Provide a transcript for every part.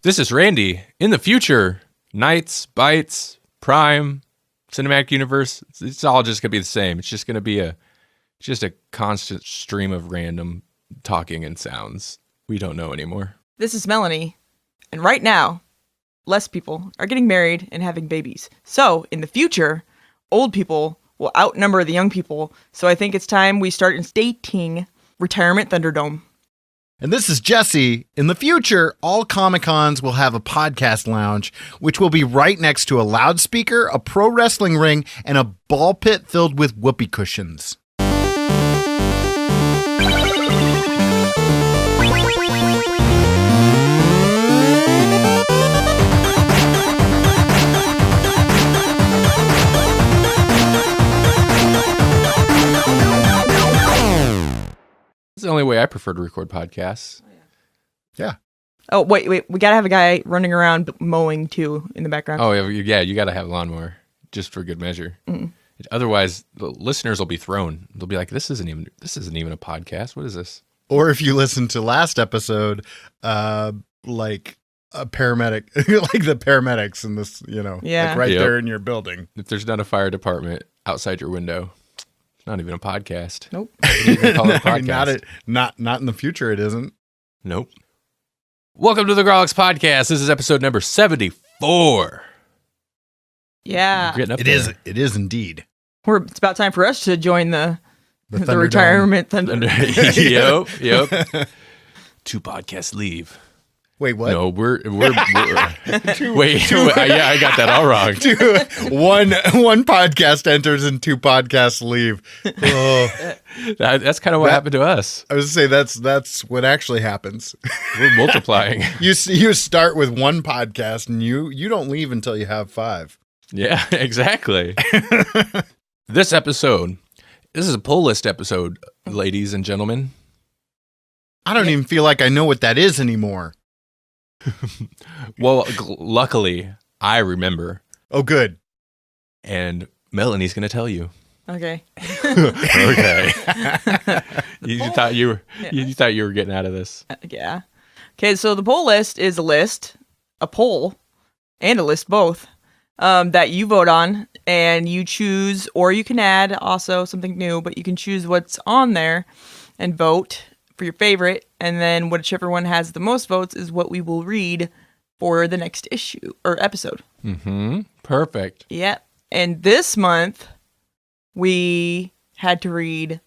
This is Randy. In the future, Knights, Bytes, Prime, Cinematic Universe, it's all just going to be the same. It's just going to be a constant stream of random talking and sounds. We don't know anymore. This is Melanie. And right now, less people are getting married and having babies. So, in the future, old people will outnumber the young people. So I think it's time we start instating Retirement Thunderdome. And this is Jesse. In the future, all Comic-Cons will have a podcast lounge, which will be right next to a loudspeaker, a pro wrestling ring, and a ball pit filled with whoopee cushions. It's the only way I prefer to record podcasts. Yeah. Oh, wait. We gotta have a guy running around mowing, too, in the background. Oh, yeah, you got to have a lawnmower, just for good measure. Mm. Otherwise, the listeners will be thrown. They'll be like, this isn't even a podcast. What is this? Or if you listen to last episode, like a paramedic, like the paramedics in this, like there in your building. If there's not a fire department outside your window, it's not even a podcast. Nope. You even call it a podcast. I mean, not in the future. It isn't. Nope. Welcome to the Grawlix podcast. This is episode number 74. Yeah. It is indeed. It's about time for us to join the Retirement Thunder. Yep. 2 podcasts leave. Wait, what? No, we're wait. I got that all wrong. One podcast enters and 2 podcasts leave. Oh. That's kind of what happened to us. I was going to say that's what actually happens. We're multiplying. You start with 1 podcast and you don't leave until you have 5. Yeah, exactly. This is a pull list episode, ladies and gentlemen. I don't even feel like I know what that is anymore. Well, luckily, I remember. Oh, good. And Melanie's going to tell you. Okay. Okay. You thought you were getting out of this. Yeah. Okay, so the poll list is a poll, and a list both, that you vote on, and you choose, or you can add also something new, but you can choose what's on there and vote for your favorite, and then whichever one has the most votes is what we will read for the next issue or episode. Mm-hmm. Perfect. Yep. And this month, we had to read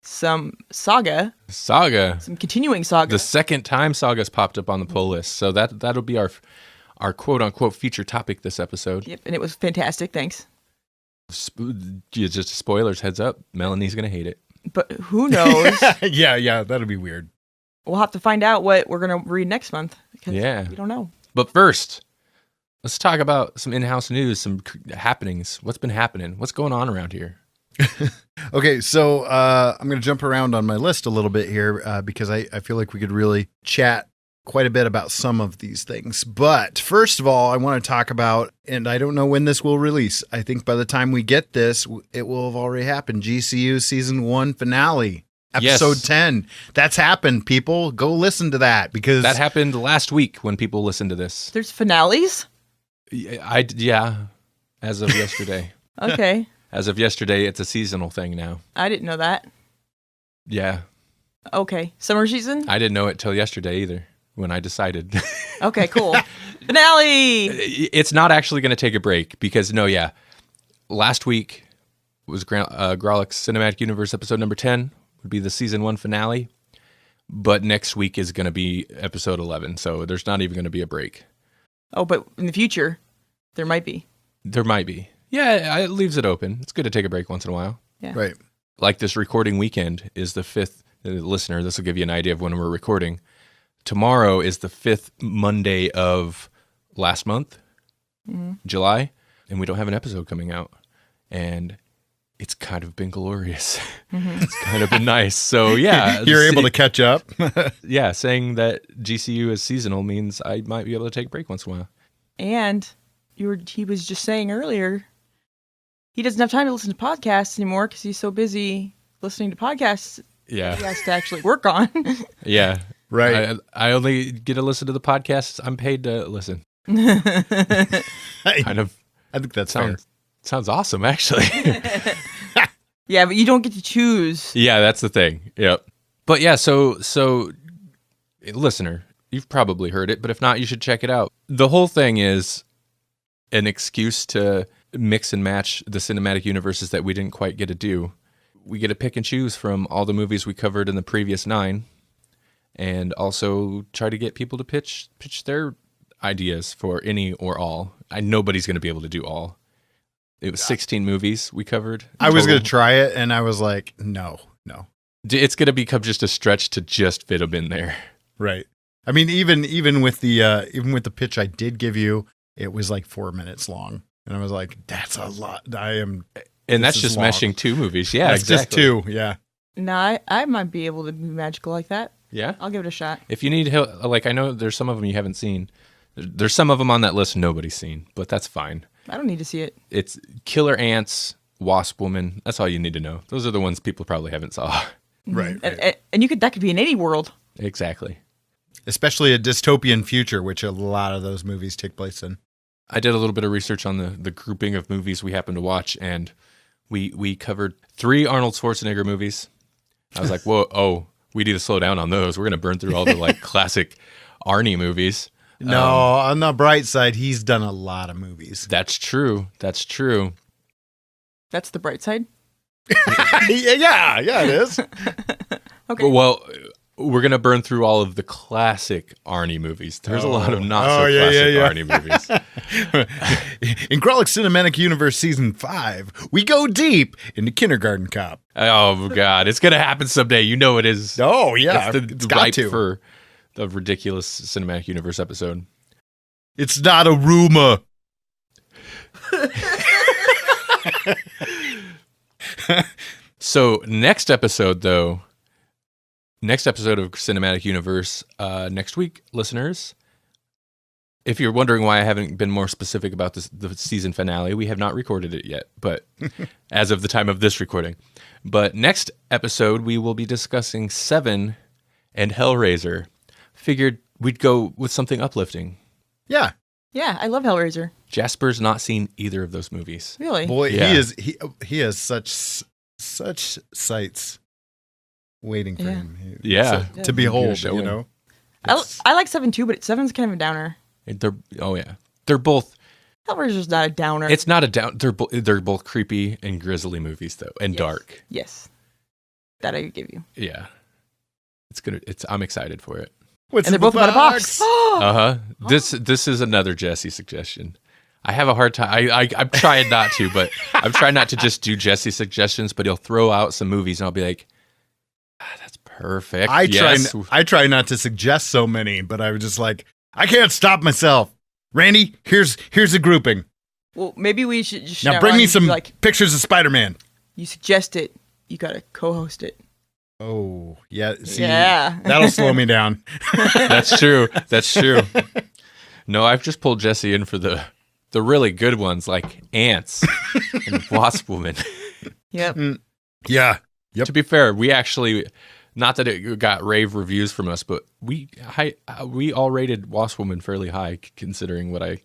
some Saga. Some continuing Saga. The second time Saga's popped up on the poll list, so that'll be our quote-unquote feature topic this episode. Yep, and it was fantastic. Thanks. Just spoilers, heads up. Melanie's going to hate it. But who knows? Yeah, that'll be weird. We'll have to find out what we're going to read next month. Because we don't know. But first, let's talk about some in-house news, some happenings. What's been happening? What's going on around here? Okay, so I'm going to jump around on my list a little bit here because I feel like we could really chat quite a bit about some of these things. But first of all, I want to talk about, and I don't know when this will release. I think by the time we get this, it will have already happened. GCU Season 1 finale, Episode 10. That's happened, people. Go listen to that because... That happened last week when people listened to this. There's finales? Yeah, as of yesterday. Okay. As of yesterday, it's a seasonal thing now. I didn't know that. Yeah. Okay. Summer season? I didn't know it till yesterday either. When I decided. Okay, cool. Finale! It's not actually going to take a break because, last week was Grawlix Cinematic Universe episode number 10, would be the season 1 finale. But next week is going to be episode 11, so there's not even going to be a break. Oh, but in the future, there might be. There might be. Yeah, it leaves it open. It's good to take a break once in a while. Yeah. Right. Like this recording weekend is the 5th, listener, this will give you an idea of when we're recording. Tomorrow is the 5th Monday of last month, July, and we don't have an episode coming out. And it's kind of been glorious. Mm-hmm. It's kind of been nice. So, yeah. You're able to catch up. Yeah, saying that GCU is seasonal means I might be able to take a break once in a while. And he was just saying earlier, he doesn't have time to listen to podcasts anymore because he's so busy listening to podcasts. Yeah. He has to actually work on. Yeah. Right. I only get to listen to the podcasts I'm paid to listen. I Kind of think that sounds awesome, actually. Yeah, but you don't get to choose. Yeah, that's the thing. Yep. But yeah, so listener, you've probably heard it, but if not, you should check it out. The whole thing is an excuse to mix and match the cinematic universes that we didn't quite get to do. We get to pick and choose from all the movies we covered in the previous 9, and also try to get people to pitch their ideas for any or all. Nobody's going to be able to do all. It was 16 movies we covered. I was going to try it, and I was like, no. It's going to become just a stretch to just fit them in there. Right. I mean, even with the pitch I did give you, it was like 4 minutes long, and I was like, that's a lot. And that's just long. meshing 2 movies. Yeah, that's exactly. just 2. Yeah. No, I might be able to be magical like that. Yeah, I'll give it a shot. If you need help, like I know there's some of them you haven't seen. There's some of them on that list nobody's seen, but that's fine. I don't need to see it. It's Killer Ants, Wasp Woman. That's all you need to know. Those are the ones people probably haven't saw. Right. And that could be in any world. Exactly. Especially a dystopian future, which a lot of those movies take place in. I did a little bit of research on the grouping of movies we happened to watch, and we covered 3 Arnold Schwarzenegger movies. I was like, whoa, we need to slow down on those. We're going to burn through all the like classic Arnie movies. No, on the bright side, he's done a lot of movies. That's true. That's the bright side. yeah, it is. Okay. Well, we're going to burn through all of the classic Arnie movies. There's a lot of not-so-classic Arnie movies. In Grawlix Cinematic Universe Season 5, we go deep into Kindergarten Cop. Oh, God. It's going to happen someday. You know it is. Oh, yeah. It's ripe for the ridiculous Cinematic Universe episode. It's not a rumor. So next episode of Cinematic Universe, next week, listeners, if you're wondering why I haven't been more specific about the season finale, we have not recorded it yet, but as of the time of this recording. But next episode, we will be discussing Seven and Hellraiser. Figured we'd go with something uplifting. Yeah. Yeah, I love Hellraiser. Jasper's not seen either of those movies. Really? Boy, Yeah. he has such sights waiting for him. Yeah. To behold, Show you him. know. I like 7 too, but 7's kind of a downer. They're both. Hellraiser's not a downer. It's not a down. They're both creepy and grisly movies though, and dark. Yes, that I could give you. Yeah, I'm excited for it. What's And they're both about a box. This is another Jesse suggestion. I have a hard time. I'm trying not to, but I'm trying not to just do Jesse suggestions. But he'll throw out some movies, and I'll be like, "That's perfect." I try not to suggest so many, but I was just like, I can't stop myself. Randy, here's a grouping. Well, maybe we should just Now bring me some pictures of Spider-Man. You suggest it. You gotta co-host it. Oh, yeah. See, Yeah. That'll slow me down. That's true. No, I've just pulled Jesse in for the really good ones like Ants and Wasp Woman. Yep. Yeah. Yep. To be fair, we actually, not that it got rave reviews from us, but we all rated Wasp Woman fairly high considering what I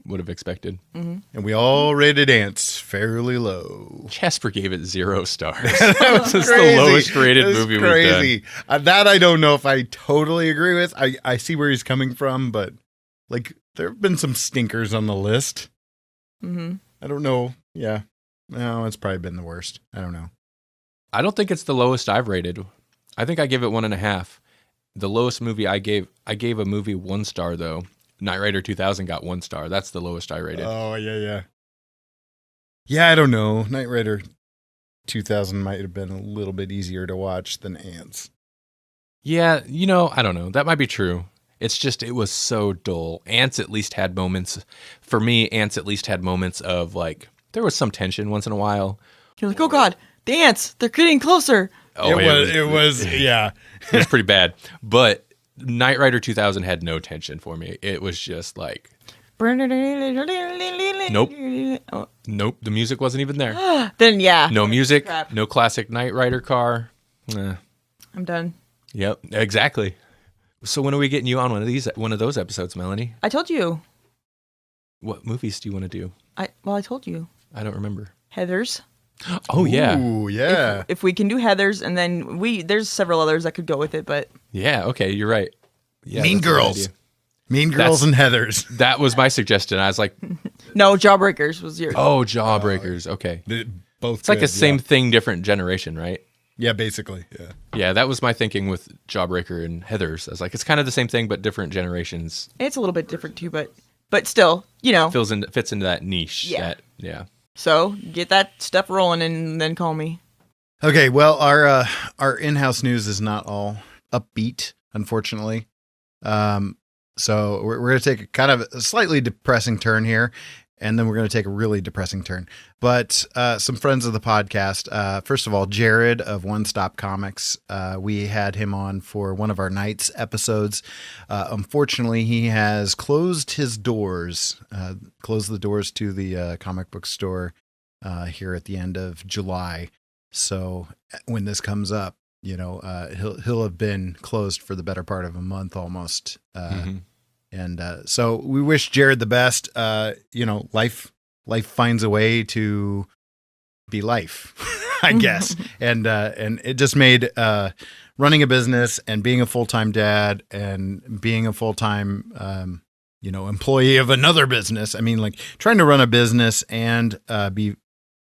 would have expected. Mm-hmm. And we all rated Ants fairly low. Jasper gave it 0 stars. That was It's crazy. the lowest rated That's movie crazy. we've done. That I don't know if I totally agree with. I see where he's coming from, but like there have been some stinkers on the list. Mm-hmm. I don't know. Yeah. No, it's probably been the worst. I don't know. I don't think it's the lowest I've rated. I think I give it 1.5. The lowest movie I gave a movie 1 star though. Knight Rider 2000 got 1 star. That's the lowest I rated. Oh, yeah. Yeah, I don't know. Knight Rider 2000 might have been a little bit easier to watch than Ants. Yeah, I don't know. That might be true. It's just, it was so dull. Ants at least had moments. For me, Ants at least had moments of like, there was some tension once in a while. You're like, oh God, the ants, they're getting closer. Oh, It was, yeah. It was pretty bad. But Knight Rider 2000 had no tension for me. It was just like, nope. Oh. Nope, the music wasn't even there. Then yeah. No music, Crap. no classic Knight Rider car. I'm done. Yep, exactly. So when are we getting you on one of those episodes, Melanie? I told you. What movies do you want to do? I told you. I don't remember. Heathers. Oh yeah. Ooh, yeah. If we can do Heathers, and then there's several others that could go with it, but Yeah, okay, you're right. Yeah, Mean that's a good Girls. idea. Mean Girls and Heathers. That was my suggestion. I was like, no, Jawbreakers was yours. oh, Jawbreakers. Okay. Both. It's like the same thing, different generation, right? Yeah, basically. Yeah. Yeah, that was my thinking with Jawbreaker and Heathers. I was like, it's kind of the same thing, but different generations. It's a little bit different too, but still, Fits into that niche. Yeah. Yeah. So get that stuff rolling and then call me. Okay, well, our in-house news is not all upbeat, unfortunately. So we're going to take a kind of a slightly depressing turn here, and then we're going to take a really depressing turn. But some friends of the podcast, first of all, Jarod of One Stop Comics, we had him on for one of our Nights episodes. Unfortunately, he has closed the doors to the comic book store here at the end of July. So when this comes up, he'll have been closed for the better part of a month almost. And so we wish Jarod the best. Life finds a way to be life, I guess. And it just made running a business and being a full-time dad and being a full-time employee of another business. I mean, like trying to run a business and be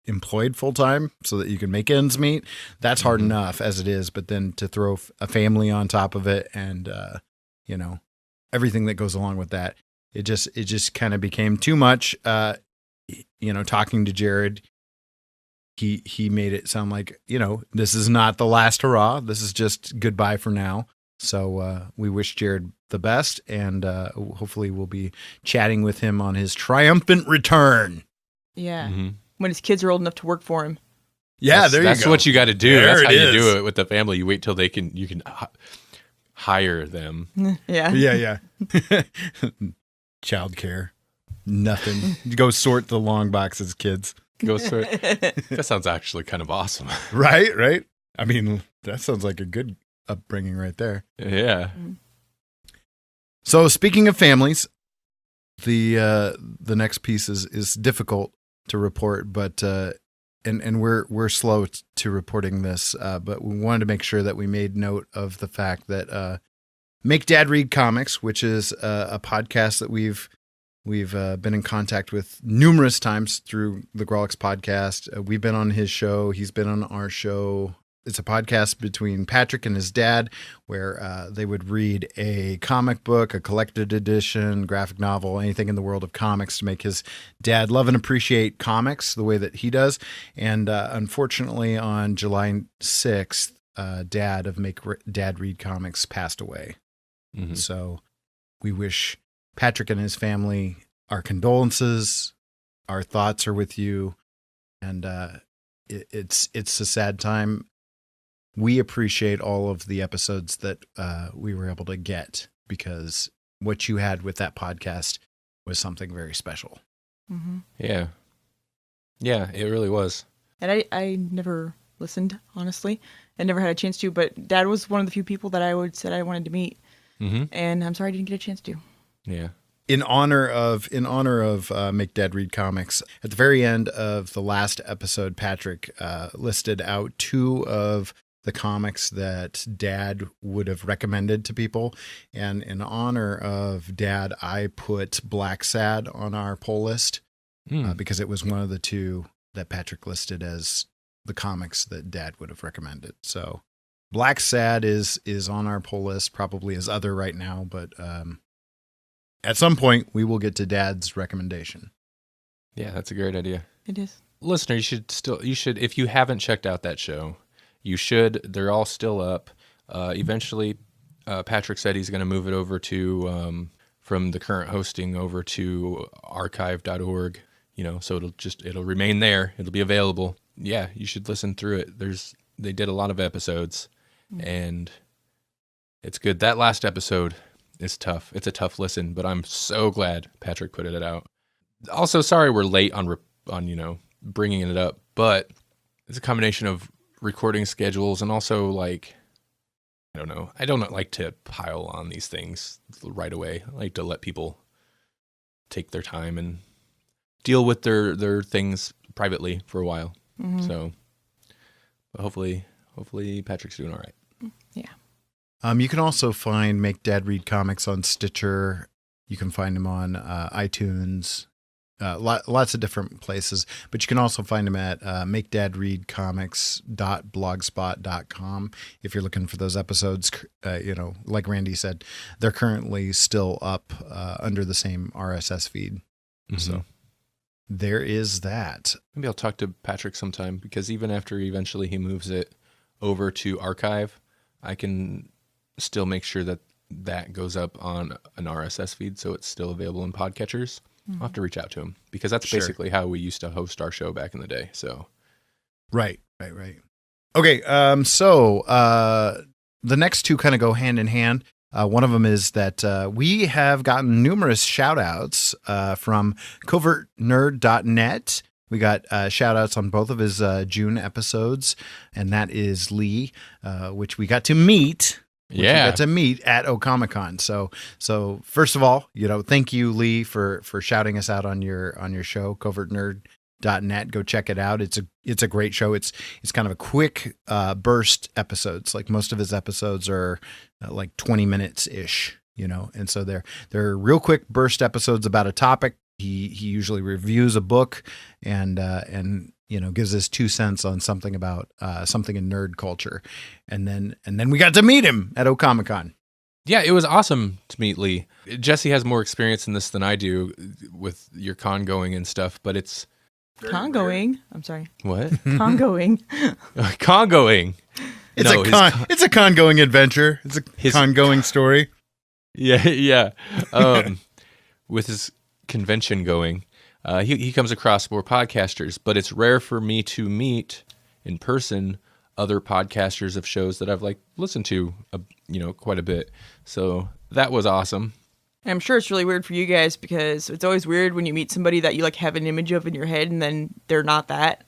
employed full-time so that you can make ends meet, that's hard enough as it is, but then to throw a family on top of it and everything that goes along with that, it just kind of became too much. Talking to Jarod, he made it sound like, this is not the last hurrah, this is just goodbye for now. So we wish Jarod the best, and hopefully we'll be chatting with him on his triumphant return. Yeah. When his kids are old enough to work for him. Yeah, that's what you got to do. There that's how it you do is. it with the family. You wait till you can hire them. Yeah. Yeah. Childcare. Nothing. Go sort the long boxes, kids. Go sort. That sounds actually kind of awesome. Right? I mean, that sounds like a good upbringing right there. Yeah. So speaking of families, the next piece is difficult to report, but and we're slow to reporting this, but we wanted to make sure that we made note of the fact that Make Dad Read Comics, which is a podcast that we've been in contact with numerous times through the Grawlix podcast. We've been on his show. He's been on our show. It's a podcast between Patrick and his dad where they would read a comic book, a collected edition, graphic novel, anything in the world of comics to make his dad love and appreciate comics the way that he does. And unfortunately, on July 6th, dad of Make Dad Read Comics passed away. So we wish Patrick and his family our condolences. Our thoughts are with you. And it's a sad time. We appreciate all of the episodes that we were able to get because what you had with that podcast was something very special. Yeah, it really was. And I never listened, honestly, and never had a chance to, but Dad was one of the few people that I said I wanted to meet. And I'm sorry I didn't get a chance to. Yeah. In honor of Make Dad Read Comics, at the very end of the last episode, Patrick listed out 2 of the comics that Dad would have recommended to people. And in honor of Dad, I put Black Sad on our poll list because it was one of the 2 that Patrick listed as the comics that Dad would have recommended. So Black Sad is on our poll list, probably as other right now, but at some point we will get to Dad's recommendation. Yeah, that's a great idea. It is. Listener, you should, if you haven't checked out that show, you should. They're all still up. Eventually, Patrick said he's going to move it over to, from the current hosting over to archive.org, so it'll remain there. It'll be available. Yeah, you should listen through it. They did a lot of episodes and it's good. That last episode is tough. It's a tough listen, but I'm so glad Patrick put it out. Also, sorry we're late on bringing it up, but it's a combination of recording schedules and also like I don't know. I don't like to pile on these things right away. I like to let people take their time and deal with their things privately for a while. Mm-hmm. So but hopefully Patrick's doing all right. Yeah. You can also find Make Dad Read Comics on Stitcher. You can find him on iTunes, lots of different places. But you can also find him at makedadreadcomics.blogspot.com if you're looking for those episodes. Like Randy said, they're currently still up under the same RSS feed. Mm-hmm. So there is that. Maybe I'll talk to Patrick sometime, because even after eventually he moves it over to archive, I can still make sure that goes up on an RSS feed, so it's still available in podcatchers. I'll have to reach out to him, because that's basically how we used to host our show back in the day. So, right. Okay, so the next two kind of go hand in hand. One of them is that we have gotten numerous shout-outs from covertnerd.net. We got shout-outs on both of his June episodes, and that is Lee, which we got to meet. We got to meet at Okamicon. So first of all, thank you, Lee, for shouting us out on your show, covertnerd.net. Go check it out. It's a great show. It's kind of a quick burst episodes. Like most of his episodes are like 20 minutes ish, and so they're real quick burst episodes about a topic. He usually reviews a book and gives us 2 cents on something about something in nerd culture, and then we got to meet him at Okamicon. Yeah, it was awesome to meet Lee. Jesse has more experience in this than I do with your con going and stuff, but it's Congoing. I'm sorry. What? Congoing. Congoing. It's a con-going adventure. It's a con-going story. Yeah. With his convention going, he comes across more podcasters, but it's rare for me to meet in person other podcasters of shows that I've listened to, quite a bit. So that was awesome. And I'm sure it's really weird for you guys, because it's always weird when you meet somebody that you have an image of in your head and then they're not that.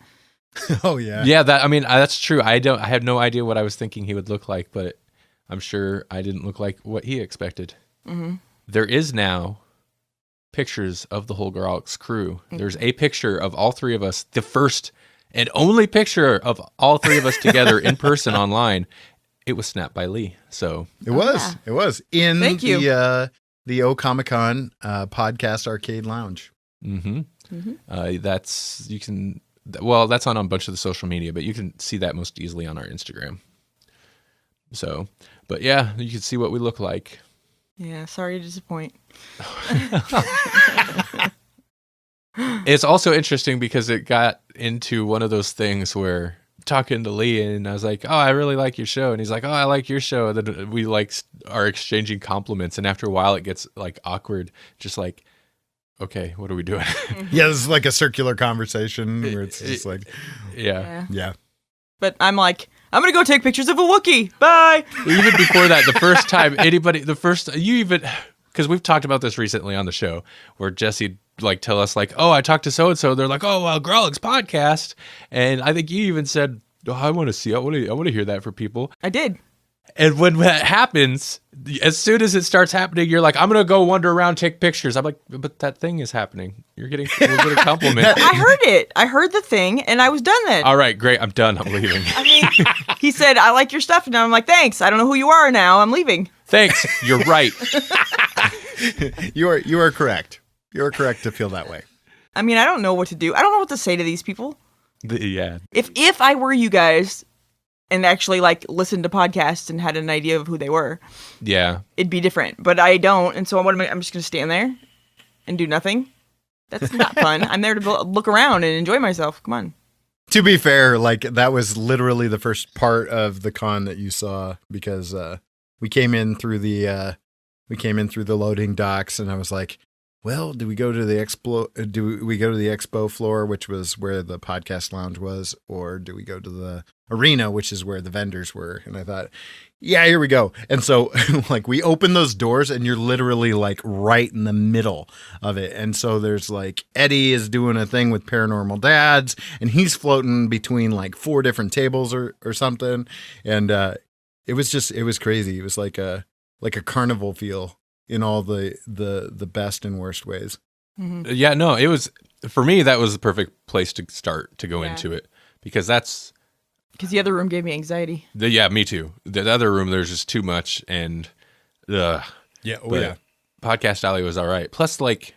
Oh yeah. Yeah, that's true. I have no idea what I was thinking he would look like, but I'm sure I didn't look like what he expected. Mm-hmm. There is now pictures of the whole Grawlix crew. Mm-hmm. There's a picture of all three of us, the first and only picture of all three of us together in person online. It was snapped by Lee. So it was in the Okamicon podcast arcade lounge. Mm-hmm. Mm-hmm. That's on a bunch of the social media, but you can see that most easily on our Instagram. So, but yeah, you can see what we look like. Yeah, sorry to disappoint. It's also interesting because it got into one of those things where talking to Lee, and I was like, "Oh, I really like your show," and he's like, "Oh, I like your show." And then we are exchanging compliments, and after a while, it gets awkward. Just okay, what are we doing? Yeah, this is like a circular conversation where it's just yeah. But I'm like, I'm gonna go take pictures of a Wookiee. Bye. Even before that, the first time because we've talked about this recently on the show, where Jesse tell us oh, I talked to so and so. They're like, oh, well, Grawlix podcast, and I think you even said, oh, I want to hear that for people. I did. And when that happens, as soon as it starts happening, you're like, I'm gonna go wander around, take pictures. I'm like, but that thing is happening. We're getting compliments. I heard it. I heard the thing, and I was done then. All right, great. I'm done. I'm leaving. I mean, he said, I like your stuff, and I'm like, thanks. I don't know who you are now. I'm leaving. Thanks. You're right. You are correct. You are correct to feel that way. I mean, I don't know what to do. I don't know what to say to these people. Yeah. If I were you guys and actually listened to podcasts and had an idea of who they were, yeah, it'd be different. But I don't, and so I'm just gonna stand there and do nothing. That's not fun. I'm there to look around and enjoy myself. Come on. To be fair, that was literally the first part of the con that you saw, because we came in through the loading docks, and I was like, well, do we go to the expo floor, which was where the podcast lounge was, or do we go to the arena, which is where the vendors were? And I thought, yeah, here we go. And so we open those doors, and you're literally right in the middle of it. And so there's Eddie is doing a thing with Paranormal Dads, and he's floating between 4 different tables or something. And It was crazy. It was like a carnival feel in all the best and worst ways. Mm-hmm. Yeah, no, it was, for me, that was the perfect place to start to go Yeah. into it, because that's Because the other room gave me anxiety. yeah, me too. The other room, there's just too much, and Yeah. but Podcast Alley was all right. Plus, like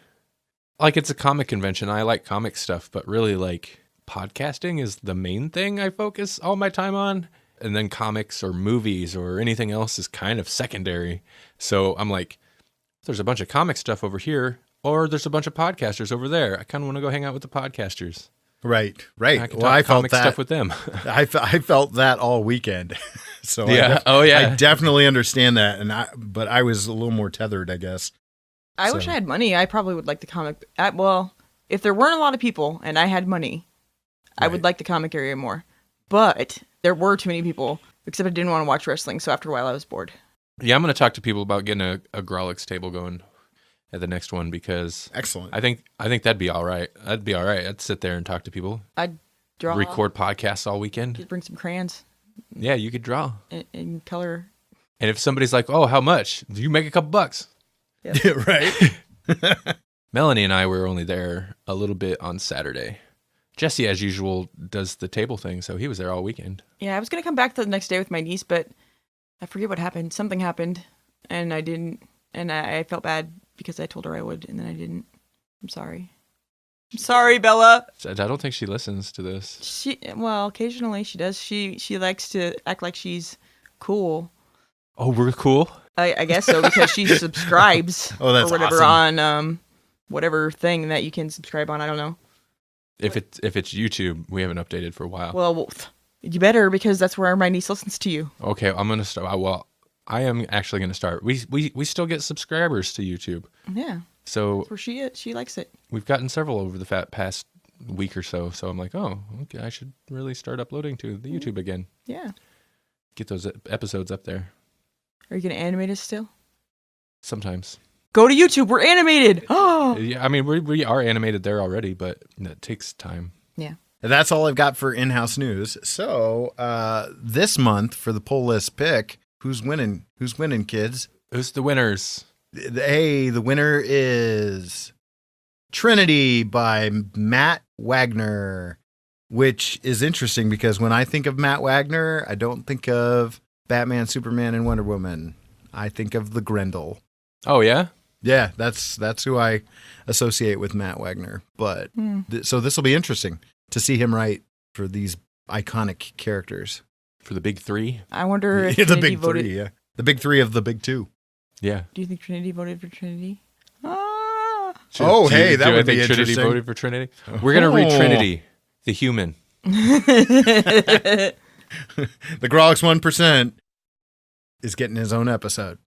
it's a comic convention. I like comic stuff, but really, like, podcasting is the main thing I focus all my time on, and then comics or movies or anything else is kind of secondary. So I'm like, there's a bunch of comic stuff over here, or there's a bunch of podcasters over there. I kind of want to go hang out with the podcasters. Right. I can Well, talk I felt comic that stuff with them. I felt that all weekend. So Yeah. I definitely understand that, but I was a little more tethered, I guess. I So- wish I had money. I probably would like the comic. Well, if there weren't a lot of people and I had money, I would Right. like the comic area more. But there were too many people, except I didn't want to watch wrestling. So after a while, I was bored. Yeah, I'm going to talk to people about getting a Grawlix table going at the next one, because Excellent. I think that'd be all right. That'd be all right. I'd sit there and talk to people, I'd draw, record podcasts all weekend. just bring some crayons Yeah, you could draw. and color. And if somebody's like, "Oh, how much?" You make a couple bucks. Yeah, right. Melanie and I were only there a little bit on Saturday. Jesse, as usual, does the table thing, so he was there all weekend. Yeah, I was gonna come back the next day with my niece, but I forget what happened. Something happened, and I didn't. And I felt bad because I told her I would, and then I didn't. I'm sorry. I'm sorry, Bella. So I don't think she listens to this. Well, occasionally she does. She likes to act like she's cool. Oh, we're cool. I guess so, because she subscribes Oh, that's or whatever awesome. on whatever thing that you can subscribe on. I don't know. If it's YouTube, we haven't updated for a while. Well, you better, because that's where my niece listens to you. Okay, I'm gonna start. Well, I am actually gonna start. We still get subscribers to YouTube, Yeah, so that's where she is. She likes it. we've gotten several over the past week or so. So I'm like, oh, okay, I should really start uploading to the YouTube again. Yeah. Get those episodes up there. Are you gonna animate us still? Sometimes. Go to YouTube. We're animated. Oh. Yeah, I mean, we are animated there already, but that takes time. Yeah. And that's all I've got for in-house news. So this month for the poll list pick, who's winning? Who's winning, kids? Who's the winners? Hey, the winner is Trinity by Matt Wagner, which is interesting because when I think of Matt Wagner, I don't think of Batman, Superman, and Wonder Woman. I think of the Grendel. Oh yeah. Yeah, that's who I associate with Matt Wagner. But so this will be interesting to see him write for these iconic characters. For the big three. I wonder if The Trinity big voted. three, yeah. The big three of the big two. Yeah. Do you think Trinity voted for Trinity? Ah. Oh, Do hey, that would I think be Trinity interesting. voted for Trinity? We're gonna read Oh. Trinity, the human. The Grawlix 1% is getting his own episode.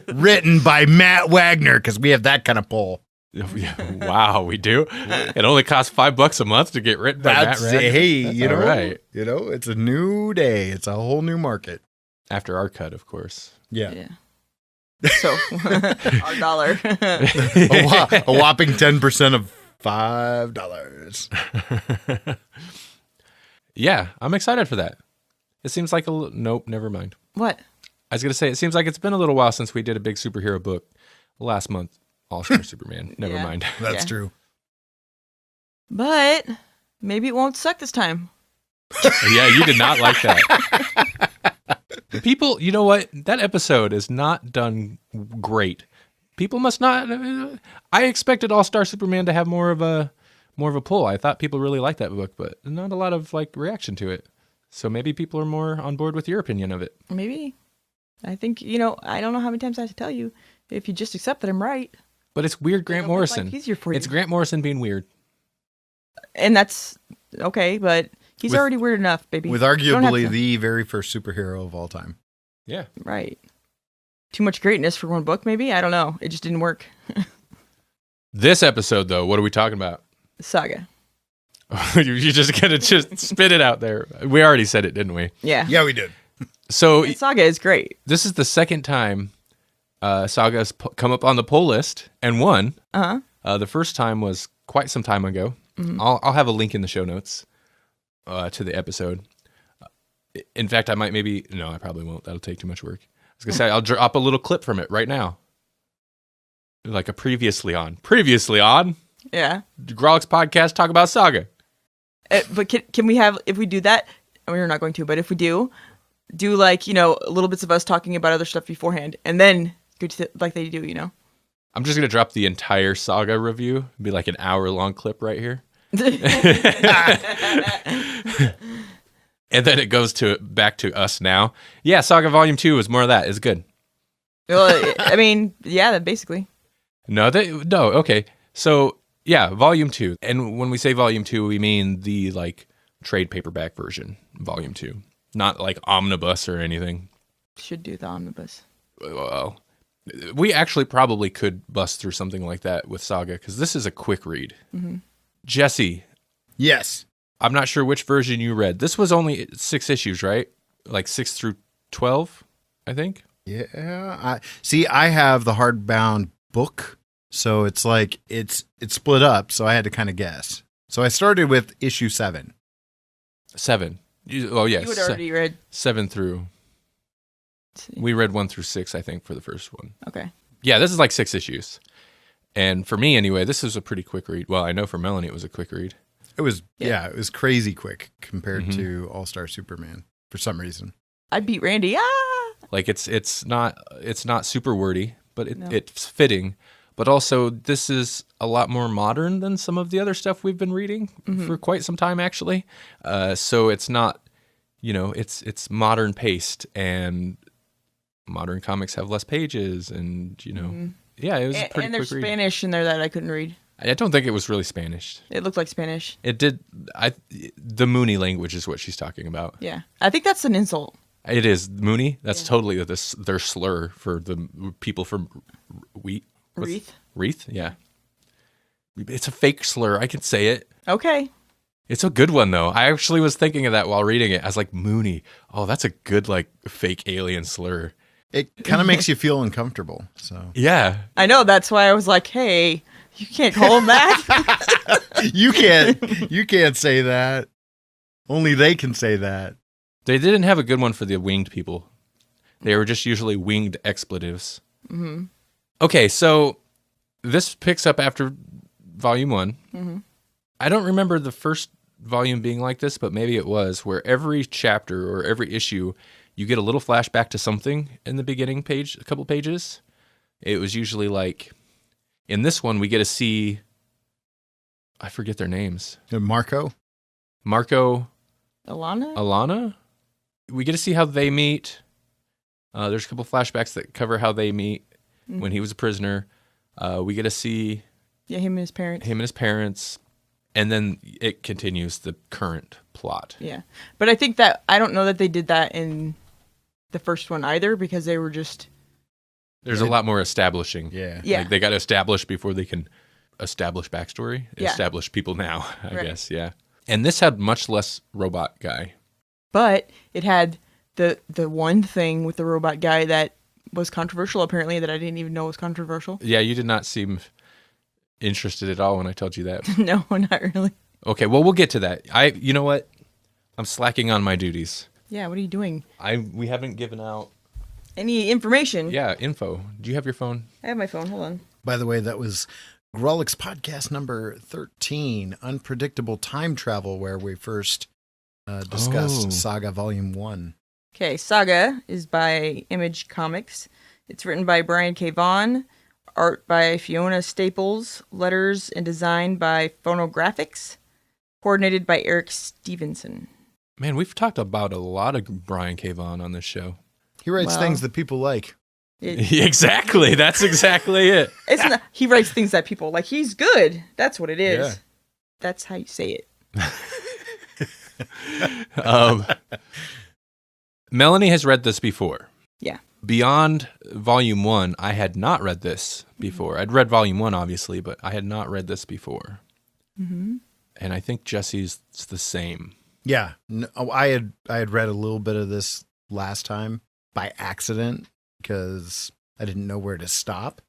Written by Matt Wagner, because we have that kind of poll. Wow, we do. It only costs $5 a month to get written by Matt Wagner. hey, That's you know, all right. It's a new day. It's a whole new market. After our cut, of course. Yeah. Yeah. So, our dollar. A whopping 10% of $5. Yeah, I'm excited for that. It seems like nope, never mind. What? I was gonna say it seems like it's been a little while since we did a big superhero book. Last month, All-Star Superman. Never Yeah. mind. That's Yeah. true. But maybe it won't suck this time. Yeah, you did not like that. People, you know what? That episode is not done great. People must not. I expected All-Star Superman to have more of a pull. I thought people really liked that book, but not a lot of reaction to it. So maybe people are more on board with your opinion of it. Maybe. I think, I don't know how many times I have to tell you. If you just accept that I'm right. But it's weird, Grant it'll make life Morrison. easier for you. It's Grant Morrison being weird. And that's okay, but he's With- already weird enough, baby. With You don't have arguably to- the very first superhero of all time. Yeah. Right. Too much greatness for one book, maybe? I don't know. It just didn't work. This episode, though, what are we talking about? Saga. You just gotta just spit it out there. We already said it, didn't we? Yeah. Yeah, we did. So And Saga is great. this is the second time Saga's come up on the poll list and won. Uh-huh. The first time was quite some time ago. Mm-hmm. I'll have a link in the show notes to the episode. In fact, I might no, I probably won't. That'll take too much work. I was going to say, I'll drop a little clip from it right now. Like a previously on. Yeah. Grawlix podcast, talk about Saga. But can we have, if we do that, we're not going to, but if we do like, little bits of us talking about other stuff beforehand and then go to like they do, I'm just going to drop the entire Saga review. It'd be like an hour-long clip right here. And then it goes back to us now. Yeah, Saga Volume 2 is more of that. It's good. Well, I mean, yeah, basically. No, okay. So, yeah, Volume 2. And when we say Volume 2, we mean the, like, trade paperback version, Volume 2. Not, like, omnibus or anything. Should do the omnibus. Well, we actually probably could bust through something like that with Saga, because this is a quick read. Mm-hmm. Jesse. Yes. I'm not sure which version you read. This was only 6 issues, right? Like 6 through 12, I think. Yeah. I have the hardbound book, so it's like it's split up. So I had to kind of guess. So I started with issue 7. 7. Yes. You had already read 7 through. We read 1 through 6, I think, for the first one. Okay. Yeah, this is like 6 issues, and for me anyway, this was a pretty quick read. Well, I know for Melanie it was a quick read. It was, it was crazy quick compared to All-Star Superman for some reason. I beat Randy. Like it's not super wordy, but it's fitting. But also, this is a lot more modern than some of the other stuff we've been reading for quite some time, actually. So it's not, it's modern paced, and modern comics have less pages, and yeah, it was a pretty and there's quick read. Spanish in there that I couldn't read. I don't think it was really Spanish. It looked like Spanish. It did. The Mooney language is what she's talking about. Yeah. I think that's an insult. It is. Mooney? That's totally their slur for the people from Wreath? Wreath? Yeah. It's a fake slur. I can say it. Okay. It's a good one, though. I actually was thinking of that while reading it. I was like, Mooney. Oh, that's a good, like, fake alien slur. It kind of makes you feel uncomfortable. So yeah. I know. That's why I was like, hey, you can't call him that. You can't say that. Only they can say that. They didn't have a good one for the winged people. They were just usually winged expletives. Mm-hmm. Okay, so this picks up after Volume 1. Mm-hmm. I don't remember the first volume being like this, but maybe it was, where every chapter or every issue, you get a little flashback to something in the beginning page, a couple pages. It was usually like, in this one, we get to see, I forget their names. Marco, Alana. We get to see how they meet. There's a couple flashbacks that cover how they meet when he was a prisoner. We get to see him and his parents. And then it continues the current plot. Yeah. But I think that, I don't know that they did that in the first one either, because they were just... There's a lot more establishing. Yeah. Like they got to establish before they can establish backstory. Yeah. Establish people now, I guess. Yeah. And this had much less robot guy. But it had the one thing with the robot guy that was controversial, apparently, that I didn't even know was controversial. Yeah, you did not seem interested at all when I told you that. No, not really. Okay, well, we'll get to that. You know what? I'm slacking on my duties. Yeah, what are you doing? We haven't given out any information. Yeah, info. Do you have your phone? I have my phone. Hold on. By the way, that was Grawlix podcast number 13, Unpredictable Time Travel, where we first discussed Saga Volume 1. Okay, Saga is by Image Comics. It's written by Brian K. Vaughan, art by Fiona Staples, letters and design by Phonographics, coordinated by Eric Stevenson. Man, we've talked about a lot of Brian K. Vaughan on this show. He writes things that people like. Exactly. That's exactly it. He writes things that people like. He's good. That's what it is. Yeah. That's how you say it. Melanie has read this before. Yeah. Beyond Volume 1, I had not read this before. I'd read Volume 1, obviously, but I had not read this before. Mm-hmm. And I think Jesse's the same. Yeah. No, I had read a little bit of this last time by accident because I didn't know where to stop.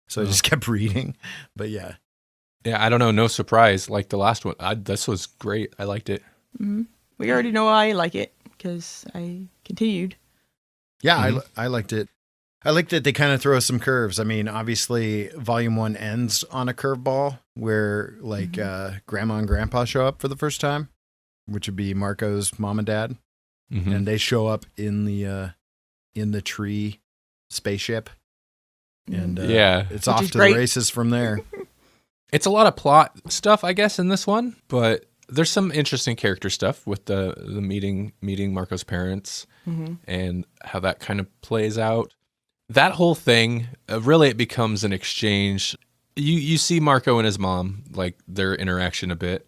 So I just kept reading. But yeah. Yeah, I don't know. No surprise. Like the last one. This was great. I liked it. Mm-hmm. We already know I like it. because I continued. Yeah, I liked it. I like that they kind of throw some curves. I mean, obviously, Volume 1 ends on a curveball where, like, Grandma and Grandpa show up for the first time, which would be Marco's mom and dad. Mm-hmm. And they show up in the tree spaceship. And it's off to the races from there. It's a lot of plot stuff, I guess, in this one, but there's some interesting character stuff with the meeting Marco's parents and how that kind of plays out. That whole thing, really, it becomes an exchange. You see Marco and his mom, like their interaction a bit,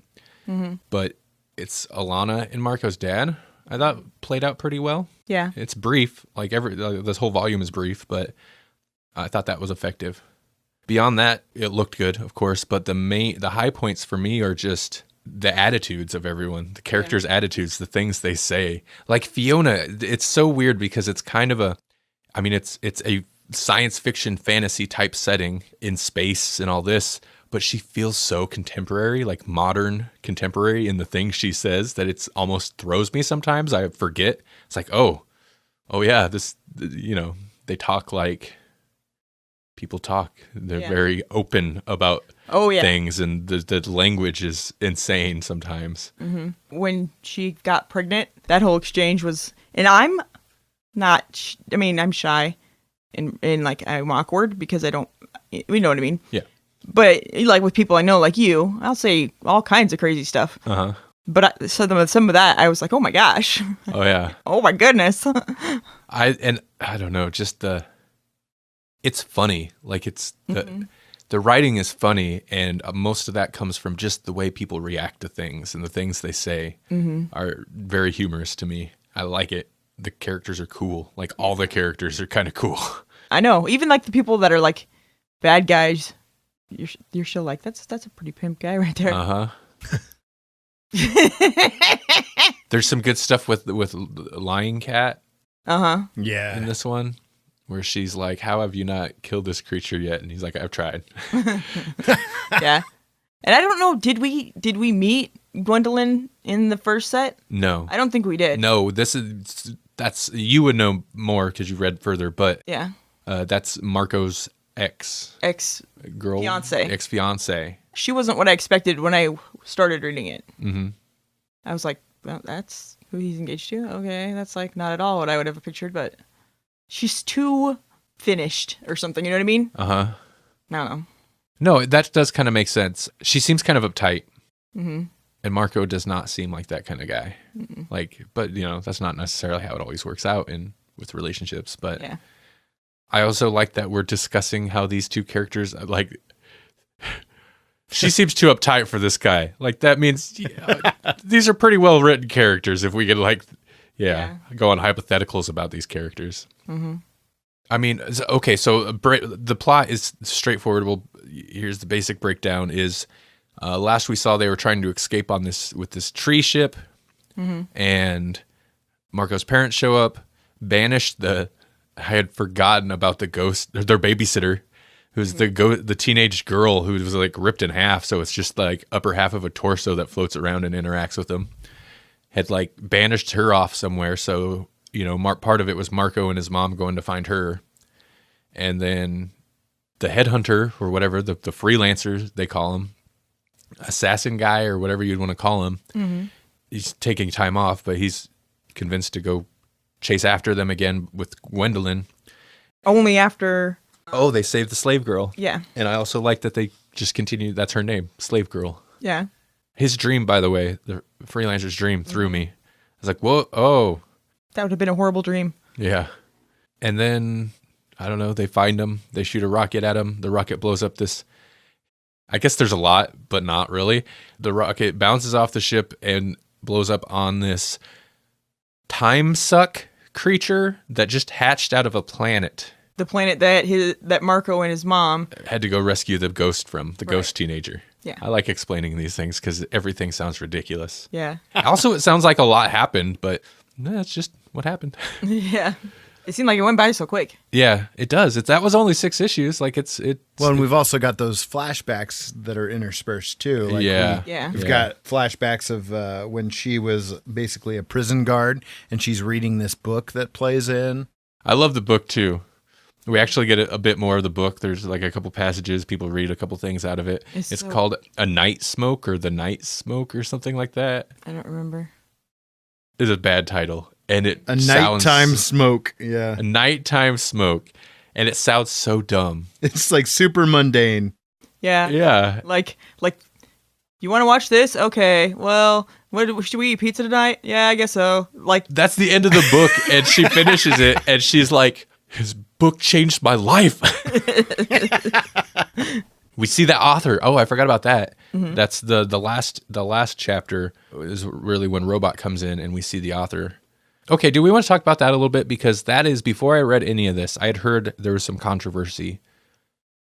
but it's Alana and Marco's dad. I thought played out pretty well. Yeah, it's brief. Like this whole volume is brief, but I thought that was effective. Beyond that, it looked good, of course, but the high points for me are just the attitudes of everyone, the characters' attitudes, the things they say. Like Fiona, it's so weird because it's kind of it's a science fiction fantasy type setting in space and all this, but she feels so contemporary, like modern contemporary in the things she says that it's almost throws me sometimes. I forget. It's like, oh yeah, this, they talk like people talk. They're very open about things, and the language is insane sometimes. When she got pregnant, that whole exchange was, and I'm not, I'm shy and like I'm awkward because I don't, you know what I mean? Yeah. But like with people I know, like you, I'll say all kinds of crazy stuff. But some of that, I was like, oh my gosh. Oh yeah. Oh my goodness. I don't know, just it's funny. Like it's the writing is funny, and most of that comes from just the way people react to things, and the things they say are very humorous to me. I like it. The characters are cool. Like all the characters are kind of cool. I know. Even like the people that are like bad guys, you're still like, that's a pretty pimp guy right there. There's some good stuff with Lying Cat. Yeah. In this one, where she's like, "How have you not killed this creature yet?" And he's like, "I've tried." Yeah. And I don't know, did we meet Gwendolyn in the first set? No. I don't think we did. No, that's you would know more because you read further, but yeah. That's Marco's ex-girl, ex-fiance. She wasn't what I expected when I started reading it. I was like, well, that's who he's engaged to? Okay, that's like not at all what I would have pictured, but she's too finished or something, you know what I mean? I don't know. No, that does kind of make sense. She seems kind of uptight. And Marco does not seem like that kind of guy. Like, but that's not necessarily how it always works out with relationships. But yeah. I also like that we're discussing how these two characters, like, she seems too uptight for this guy. Like, that means these are pretty well written characters. If we could go on hypotheticals about these characters. I mean, okay, so the plot is straightforward. Well, here's the basic breakdown is last we saw they were trying to escape with this tree ship, and Marco's parents show up, banish I had forgotten about the ghost, their babysitter, who's the teenage girl who was like ripped in half, so it's just like upper half of a torso that floats around and interacts with them. Had like banished her off somewhere, so part of it was Marco and his mom going to find her, and then the headhunter or whatever, the freelancer they call him, assassin guy or whatever you'd want to call him. He's taking time off, but he's convinced to go chase after them again with Gwendolyn. Only after... Oh, they saved the slave girl. Yeah. And I also like that they just continue, that's her name, Slave Girl. Yeah. His dream, by the way, the freelancer's dream threw me. I was like, whoa, oh. That would have been a horrible dream. Yeah. And then, I don't know, they find him. They shoot a rocket at him. The rocket blows up this... I guess there's a lot, but not really. The rocket bounces off the ship and blows up on this time suck creature that just hatched out of a planet. The planet that Marco and his mom had to go rescue the ghost from, the ghost teenager. Yeah. I like explaining these things because everything sounds ridiculous. Yeah. Also, it sounds like a lot happened, but that's just what happened. Yeah. It seemed like it went by so quick. Yeah, it does. That was only 6 issues. Like it's Well, and we've also got those flashbacks that are interspersed too. Like Yeah. We've got flashbacks of when she was basically a prison guard and she's reading this book that plays in. I love the book too. We actually get a bit more of the book. There's like a couple passages. People read a couple things out of it. It's called A Night Smoke or The Night Smoke or something like that. I don't remember. It's a bad title. And A Nighttime Smoke. Yeah. A Nighttime Smoke. And it sounds so dumb. It's like super mundane. Yeah. Yeah. Like, you want to watch this? Okay. Well, should we eat pizza tonight? Yeah, I guess so. Like, that's the end of the book. And she finishes it and she's like, his book changed my life. We see the author. Oh, I forgot about that. Mm-hmm. That's the last chapter is really when Robot comes in and we see the author. Okay, do we want to talk about that a little bit? Because that is, before I read any of this, I had heard there was some controversy,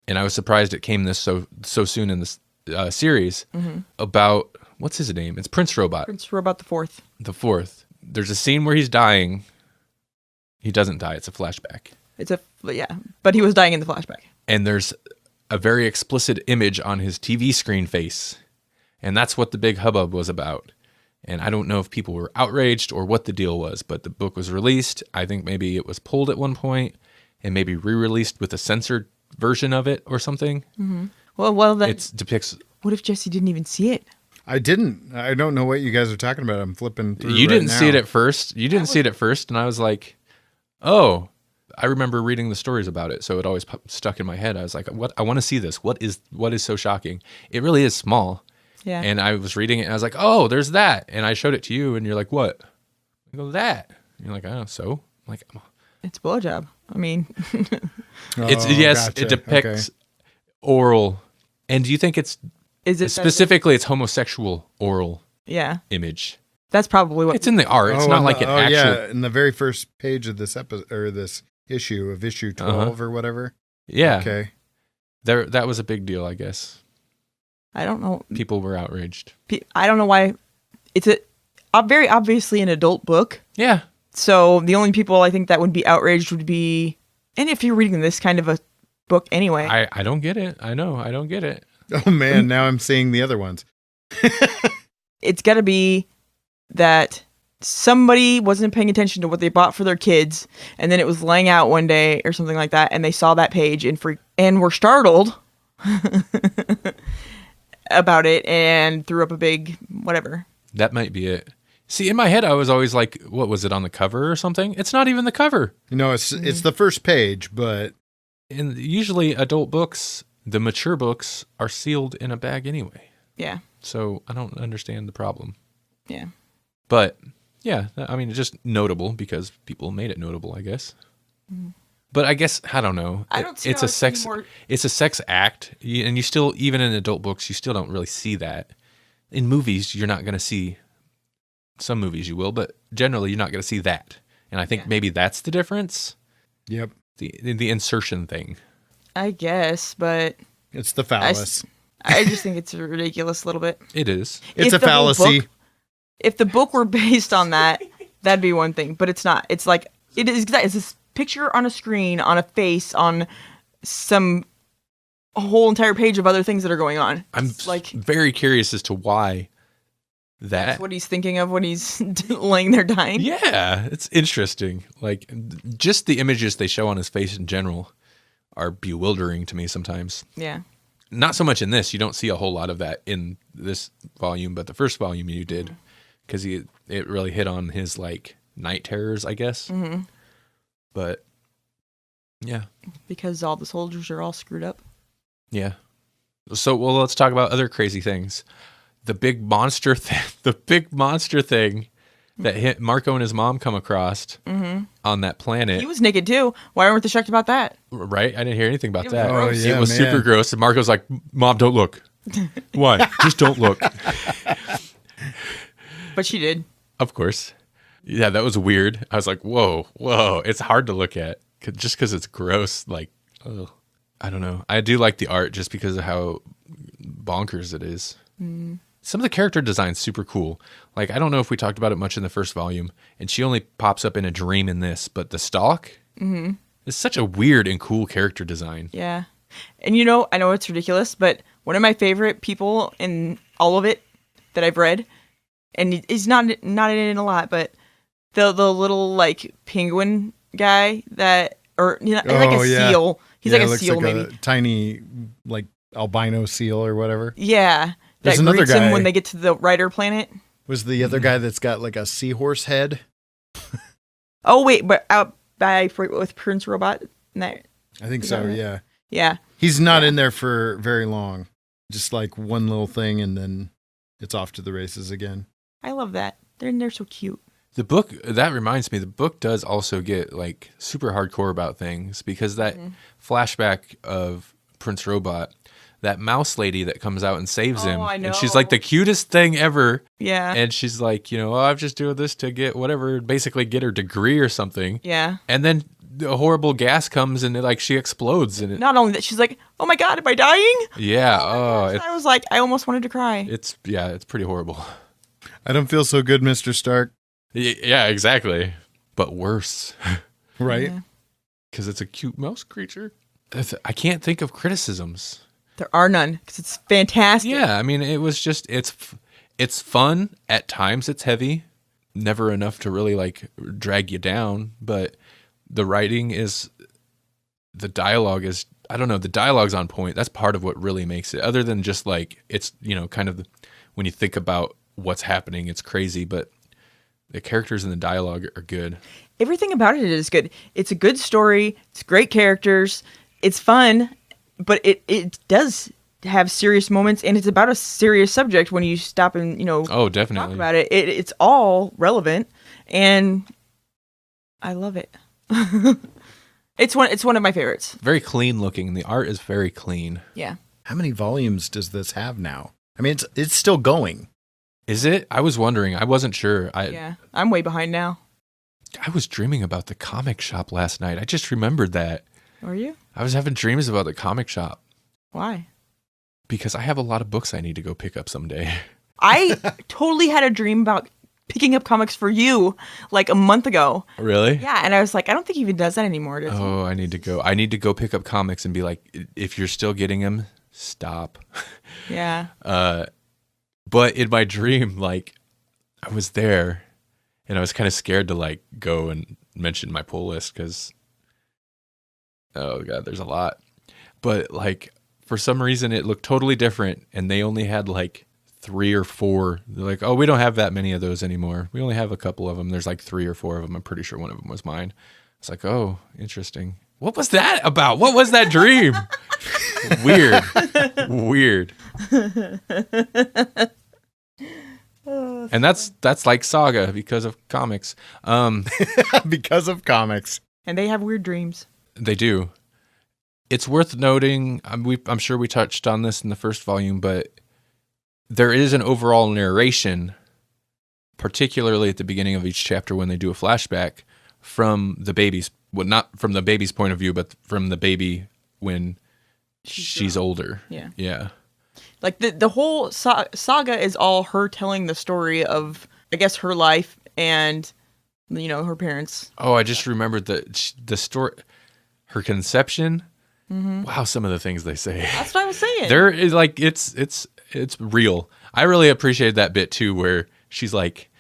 and I was surprised it came this so soon in this series about, what's his name? It's Prince Robot. Prince Robot the Fourth. The Fourth. There's a scene where he's dying. He doesn't die. It's a flashback. But he was dying in the flashback. And there's a very explicit image on his TV screen face, and that's what the big hubbub was about. And I don't know if people were outraged or what the deal was, but the book was released. I think maybe it was pulled at one point and maybe re-released with a censored version of it or something. Mm-hmm. Well, that it depicts. What if Jesse didn't even see it? I didn't. I don't know what you guys are talking about. I'm flipping through. You didn't see it at first. You didn't see it at first, and I was like, "Oh." I remember reading the stories about it, so it always stuck in my head. I was like, "What? I want to see this. What is so shocking? It really is small." Yeah. And I was reading it, and I was like, "Oh, there's that." And I showed it to you, and you're like, "What?" I go, "That." And you're like, "Oh, so?" I'm like, "It's blowjob." I mean, gotcha. It depicts oral. And do you think it's specifically it's homosexual oral? Yeah. Image. That's probably what it's in the art. It's not like an actual. Yeah, in the very first page of this episode or this issue of issue 12 or whatever. Yeah. Okay. That was a big deal, I guess. I don't know. People were outraged. I don't know why. It's very obviously an adult book. Yeah. So the only people I think that would be outraged would be, and if you're reading this kind of a book anyway. I don't get it. I know. I don't get it. Oh man, now I'm seeing the other ones. It's got to be that somebody wasn't paying attention to what they bought for their kids, and then it was laying out one day or something like that, and they saw that page and were startled about it and threw up a big whatever. That might be it. See, in my head, I was always like, what was it on the cover or something? It's not even the cover. It's the first page, but usually adult books, the mature books, are sealed in a bag anyway. Yeah. So I don't understand the problem. Yeah. But yeah, I mean, it's just notable because people made it notable, I guess. Mm. But I guess I don't know. I don't see it's a sex. It's a sex act, and you still, even in adult books, you still don't really see that. In movies, you're not going to see. Some movies you will, but generally you're not going to see that. And I think maybe that's the difference. Yep. The insertion thing. I guess, but it's the phallus. I just think it's ridiculous a little bit. It is. It's a fallacy. If the book were based on that, that'd be one thing, but it's not. It's like it's this picture on a screen, on a face, on a whole entire page of other things that are going on. I'm very curious as to why that's what he's thinking of when he's laying there dying. Yeah, it's interesting. Like, just the images they show on his face in general are bewildering to me sometimes. Yeah. Not so much in this. You don't see a whole lot of that in this volume, but the first volume you did, because it really hit on his, like, night terrors, I guess. Mm-hmm. But, yeah. Because all the soldiers are all screwed up. Yeah. So, well, let's talk about other crazy things. The big monster thing that hit Marco and his mom come across on that planet. He was naked too. Why weren't they shocked about that? Right? I didn't hear anything about that. Oh, yeah, it was super gross. And Marco's like, "Mom, don't look." Why? Just don't look. But she did. Of course. Yeah, that was weird. I was like, whoa. It's hard to look at just because it's gross. Like, ugh. I don't know. I do like the art just because of how bonkers it is. Mm. Some of the character design's super cool. Like, I don't know if we talked about it much in the first volume, and she only pops up in a dream in this, but the Stalk Mm-hmm. It's such a weird and cool character design. Yeah. And I know it's ridiculous, but one of my favorite people in all of it that I've read, and he's not in it a lot, but the little like penguin guy that, or like a seal. He's like a seal, like maybe a tiny like albino seal or whatever. Yeah. There's that another greets guy him when they get to the Rider planet. Was the other guy that's got like a seahorse head? Oh wait, but out by with Prince Robot. No. I think so. Yeah. Yeah. He's not in there for very long. Just like one little thing, and then it's off to the races again. I love that. They're so cute. The book, that reminds me, the book does also get like super hardcore about things, because that flashback of Prince Robot, that mouse lady that comes out and saves him. I know. And she's like the cutest thing ever. Yeah. And she's like, I'm just doing this to get whatever, basically get her degree or something. Yeah. And then the horrible gas comes and she explodes. And not only that, she's like, oh my God, am I dying? Yeah. I was like, I almost wanted to cry. It's pretty horrible. I don't feel so good, Mr. Stark. Yeah, exactly. But worse. Right? Because it's a cute mouse creature. I can't think of criticisms. There are none, because it's fantastic. Yeah, I mean, it was just, it's fun. At times it's heavy. Never enough to really like drag you down. But the writing the dialogue is, I don't know, the dialogue's on point. That's part of what really makes it. Other than just like, it's, kind of when you think about what's happening, it's crazy. But the characters and the dialogue are good. Everything about it is good. It's a good story. It's great characters. It's fun, but it does have serious moments, and it's about a serious subject when you stop and oh, definitely talk about it. It's all relevant, and I love it. It's one of my favorites. Very clean looking. The art is very clean. Yeah. How many volumes does this have now? I mean, it's still going. Is it? I was wondering. I wasn't sure. I'm way behind now. I was dreaming about the comic shop last night. I just remembered that. Were you? I was having dreams about the comic shop. Why? Because I have a lot of books I need to go pick up someday. I totally had a dream about picking up comics for you like a month ago. Really? Yeah, and I was like, I don't think he even does that anymore, does he? Oh, I need to go. I need to go pick up comics and be like, if you're still getting them, stop. Yeah. But in my dream, like, I was there, and I was kind of scared to like go and mention my pull list because, oh God, there's a lot. But like, for some reason, it looked totally different, and they only had like 3 or 4. They're like, oh, we don't have that many of those anymore. We only have a couple of them. There's like 3 or 4 of them. I'm pretty sure one of them was mine. It's like, oh, interesting. What was that about? What was that dream? Weird. And that's like Saga because of comics. Because of comics. And they have weird dreams. They do. It's worth noting, I'm sure we touched on this in the first volume, but there is an overall narration, particularly at the beginning of each chapter when they do a flashback from the baby's, well, not from the baby's point of view, but from the baby when she's older. Yeah. Like the whole saga is all her telling the story of, I guess, her life and, her parents. Oh, I just remembered the story, her conception. Mm-hmm. Wow, some of the things they say. That's what I was saying. There is like it's real. I really appreciated that bit too, where she's like,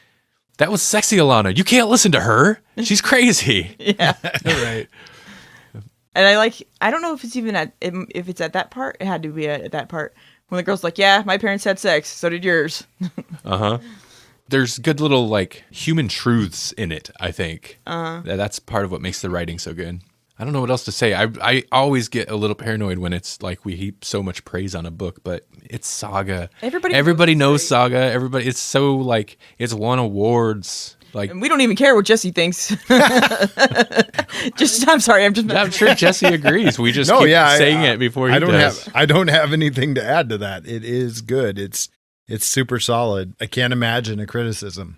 "That was sexy, Alana. You can't listen to her. She's crazy." Yeah, right. And I don't know if it's even if it's at that part. It had to be at that part when the girl's like, "Yeah, my parents had sex. So did yours." There's good little like human truths in it. I think that's part of what makes the writing so good. I don't know what else to say. I always get a little paranoid when it's like we heap so much praise on a book, but it's Saga. Everybody knows Saga. Everybody, it's so like it's won awards. Like, and we don't even care what Jesse thinks. I'm sorry. I'm sure Jesse agrees. We just keep saying it before he does. I don't have anything to add to that. It is good. It's super solid. I can't imagine a criticism.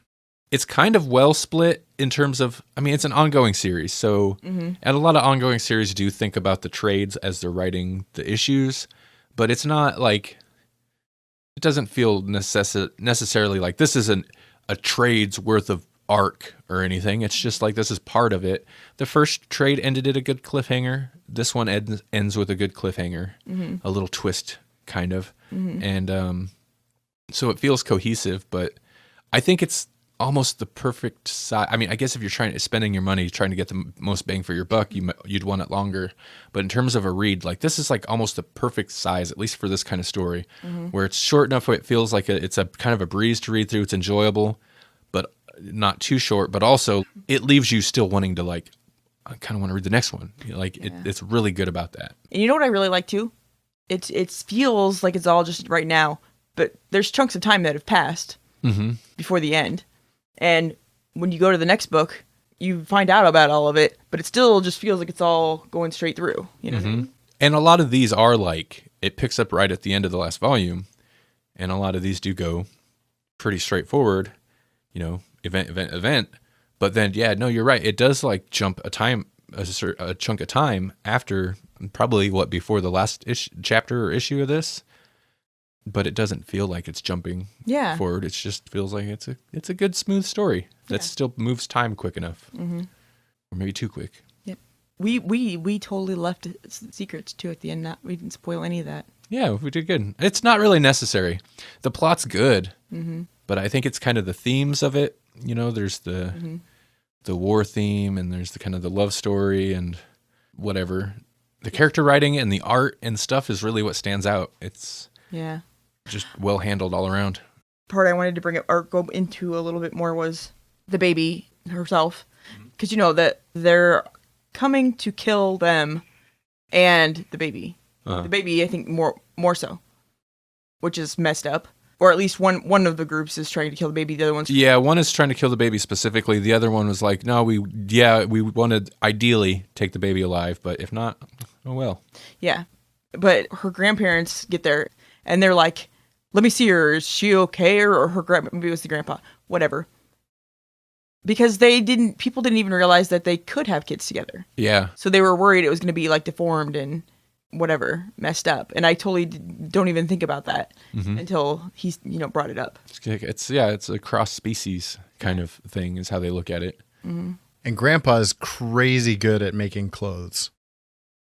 It's kind of well split in terms of, I mean, it's an ongoing series. So, and a lot of ongoing series do think about the trades as they're writing the issues, but it's not like, it doesn't feel necessarily like this isn't a trade's worth of arc or anything. It's just like this is part of it. The first trade ended at a good cliffhanger. This one ends with a good cliffhanger, a little twist, kind of. And so it feels cohesive, but I think it's almost the perfect size. I mean, I guess if you're spending your money trying to get the most bang for your buck, you'd want it longer. But in terms of a read, like this is like almost the perfect size, at least for this kind of story, where it's short enough where it feels like it's a kind of a breeze to read through. It's enjoyable, but not too short. But also, it leaves you still wanting to like, I kind of want to read the next one. Like it's really good about that. And you know what I really like too? It feels like it's all just right now, but there's chunks of time that have passed before the end. And when you go to the next book, you find out about all of it, but it still just feels like it's all going straight through. You know what I mean? And a lot of these are like, it picks up right at the end of the last volume. And a lot of these do go pretty straightforward, event. But then, you're right. It does like jump a chunk of time after probably before the last chapter or issue of this. But it doesn't feel like it's jumping forward. It just feels like it's a good, smooth story that still moves time quick enough, or maybe too quick. Yep. We totally left secrets too at the end. We didn't spoil any of that. Yeah, we did good. It's not really necessary. The plot's good, but I think it's kind of the themes of it. There's the war theme, and there's the kind of the love story and whatever. The character writing and the art and stuff is really what stands out. It's just well handled all around. Part I wanted to bring up or go into a little bit more was the baby herself, because that they're coming to kill them and the baby. The baby, I think more so, which is messed up. Or at least one of the groups is trying to kill the baby. The other one's one is trying to kill the baby specifically. The other one was like, no, we want to ideally take the baby alive, but if not, oh well. Yeah, but her grandparents get there and they're like, let me see her. Is she okay? Or her maybe it was the grandpa, whatever. Because people didn't even realize that they could have kids together. Yeah. So they were worried it was going to be like deformed and whatever, messed up. And I totally don't even think about that until he, brought it up. It's a cross species kind of thing is how they look at it. And Grandpa's crazy good at making clothes.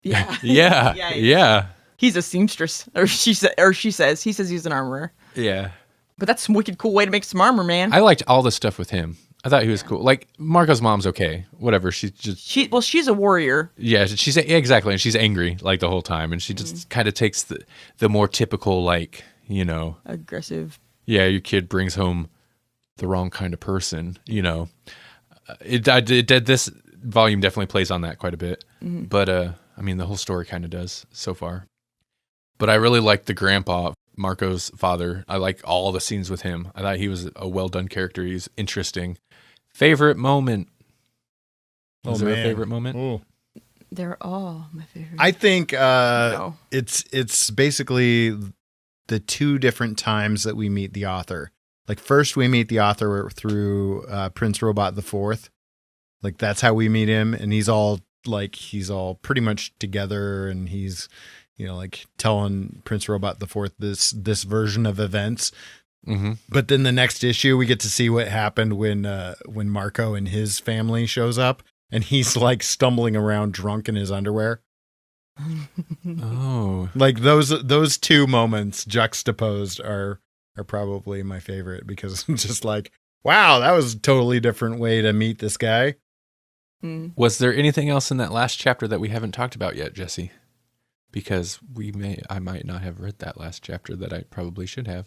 Yeah. Yeah. He's a seamstress, or she says he's an armorer. Yeah. But that's some wicked cool way to make some armor, man. I liked all the stuff with him. I thought he was cool. Like Marco's mom's okay, whatever. She's a warrior. Yeah, exactly, and she's angry like the whole time, and she just kind of takes the more typical like aggressive. Yeah, your kid brings home the wrong kind of person. This volume definitely plays on that quite a bit, but I mean the whole story kind of does so far. But I really like the grandpa, Marco's father. I like all the scenes with him. I thought he was a well-done character. He's interesting. Favorite moment? Was there a favorite moment? Ooh. They're all my favorite. I think it's basically the two different times that we meet the author. Like first we meet the author through Prince Robot IV. Like that's how we meet him, and he's all pretty much together, and he's like telling Prince Robot IV this version of events. But then the next issue, we get to see what happened when Marco and his family shows up, and he's like stumbling around drunk in his underwear. Oh, like those two moments juxtaposed are probably my favorite, because I'm just like, wow, that was a totally different way to meet this guy. Was there anything else in that last chapter that we haven't talked about yet, Jesse? Because I might not have read that last chapter that I probably should have.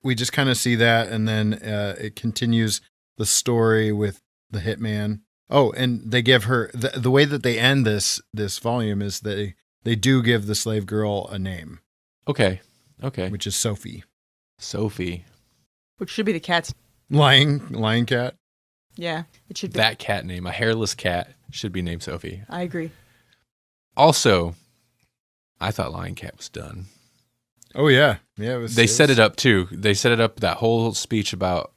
We just kind of see that, and then it continues the story with the hitman. Oh, and they give her the way that they end this volume is they do give the slave girl a name. Okay. Which is Sophie. Which should be the cat's lion cat. Yeah, it should be. That cat name, a hairless cat, should be named Sophie. I agree. Also, I thought Lion Cat was done. Oh yeah, it was. They set it up too. They set it up, that whole speech about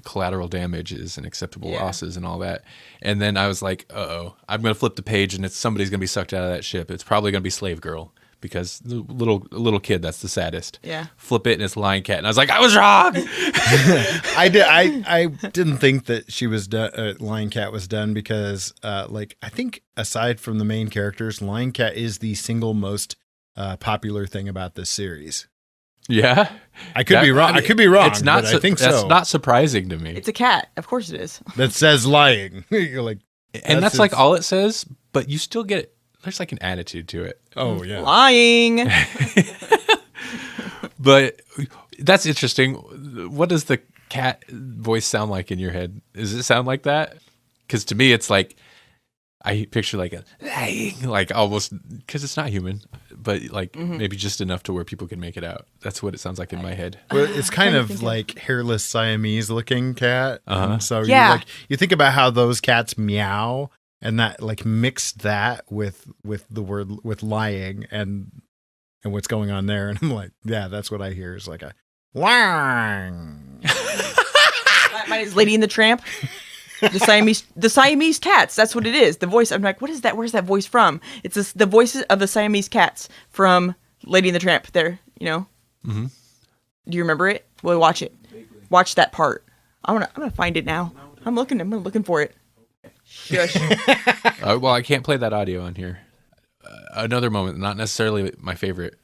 collateral damages and acceptable losses and all that. And then I was like, I'm going to flip the page, and somebody's going to be sucked out of that ship. It's probably going to be Slave Girl, because the little kid, that's the saddest. Yeah. Flip it and it's Lion Cat, and I was like, I was wrong. I didn't think that she was Lion Cat was done because I think aside from the main characters, Lion Cat is the single most popular thing about this series. Yeah, I could be wrong. I could be wrong. It's not. But I think so. That's not surprising to me. It's a cat. Of course it is. That says lying. You're like, and that's like all it says, but you still get there's like an attitude to it. Oh yeah, Lying. But that's interesting. What does the cat voice sound like in your head? Does it sound like that? Because to me, it's like I picture like like almost because it's not human, but like maybe just enough to where people can make it out. That's what it sounds like in my head. Well, it's kind of like hairless Siamese looking cat. So Yeah. you think about how those cats meow, and that like mixed that with the word with lying and what's going on there, and I'm like, yeah, that's what I hear is like a lying. Mine is Lady and the Tramp. The Siamese cats. That's what it is. The voice. I'm like, what is that? Where's that voice from? It's the voices of the Siamese cats from Lady and the Tramp. There, you know. Mm-hmm. Do you remember it? Well, watch it. Watch that part. I'm gonna find it now. I'm looking for it. Shush. Well, I can't play that audio on here. Another moment, not necessarily my favorite,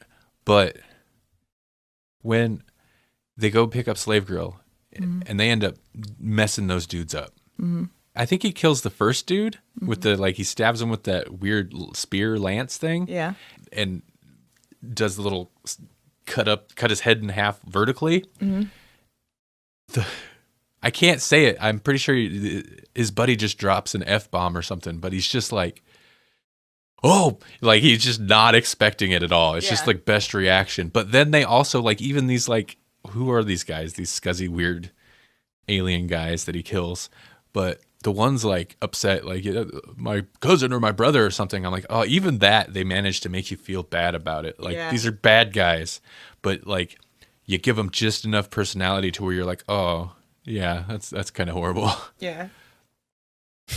but when they go pick up Slave Girl and they end up messing those dudes up. Mm-hmm. I think he kills the first dude with he stabs him with that weird spear lance thing. Yeah. And does the little cut his head in half vertically. Mm-hmm. I can't say it. I'm pretty sure his buddy just drops an F-bomb or something, but he's just like, oh, like he's just not expecting it at all. It's just like best reaction. But then they also like even these like, who are these guys? These scuzzy, weird alien guys that he kills. But the ones like upset, like my cousin or my brother or something, I'm like, oh, even that they managed to make you feel bad about it. Like these are bad guys, but like you give them just enough personality to where you're like, oh yeah, that's kind of horrible. Yeah.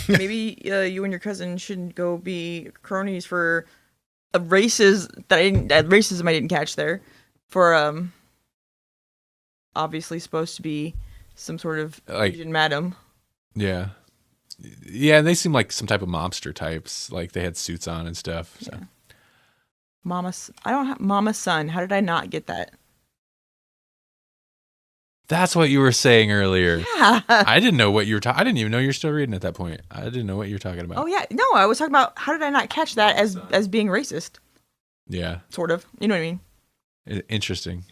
Maybe you and your cousin shouldn't go be cronies for racism I didn't catch there. For obviously supposed to be some sort of like Asian madam. Yeah. Yeah, and they seem like some type of mobster types. Like they had suits on and stuff. So. Yeah. Mama's son. How did I not get that? That's what you were saying earlier. Yeah. I didn't know what you were talking. I didn't even know you were still reading at that point. I didn't know what you were talking about. Oh yeah. No, I was talking about how did I not catch that as being racist? Yeah. Sort of. You know what I mean? Interesting.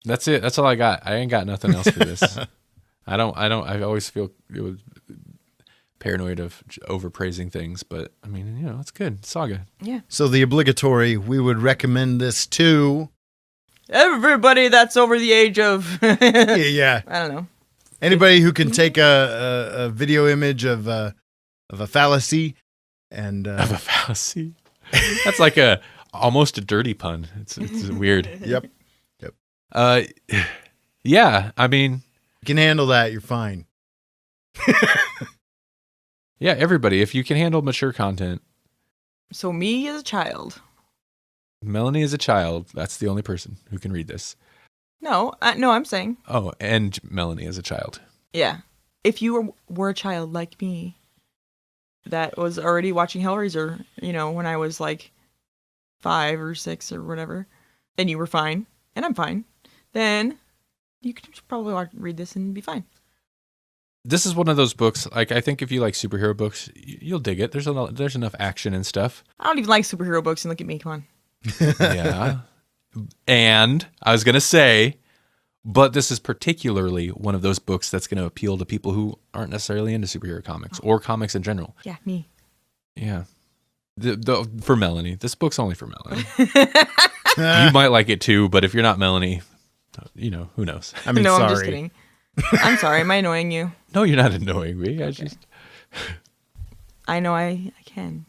That's it. That's all I got. I ain't got nothing else for this. I always feel paranoid of overpraising things, but I mean, it's good. Saga. Yeah. So the obligatory, we would recommend this to everybody that's over the age of yeah. I don't know. Anybody who can take a video image of a fallacy and of a fallacy. That's like almost a dirty pun. It's weird. Yep. Yeah, I mean, you can handle that, you're fine. Yeah, everybody, if you can handle mature content. So me as a child. Melanie as a child, that's the only person who can read this. No, I'm saying. Oh, and Melanie as a child. Yeah. If you were a child like me that was already watching Hellraiser, when I was like 5 or 6 or whatever, and you were fine, and I'm fine, then you could probably read this and be fine. This is one of those books, like, I think if you like superhero books, you'll dig it. There's enough action and stuff. I don't even like superhero books, and look at me, come on. Yeah. And I was going to say, but this is particularly one of those books that's going to appeal to people who aren't necessarily into superhero comics or comics in general. Yeah, me. Yeah. For Melanie. This book's only for Melanie. You might like it too, but if you're not Melanie, who knows? I mean, no, sorry. I'm just kidding. I'm sorry. Am I annoying you? No, you're not annoying me. Okay. I know I can.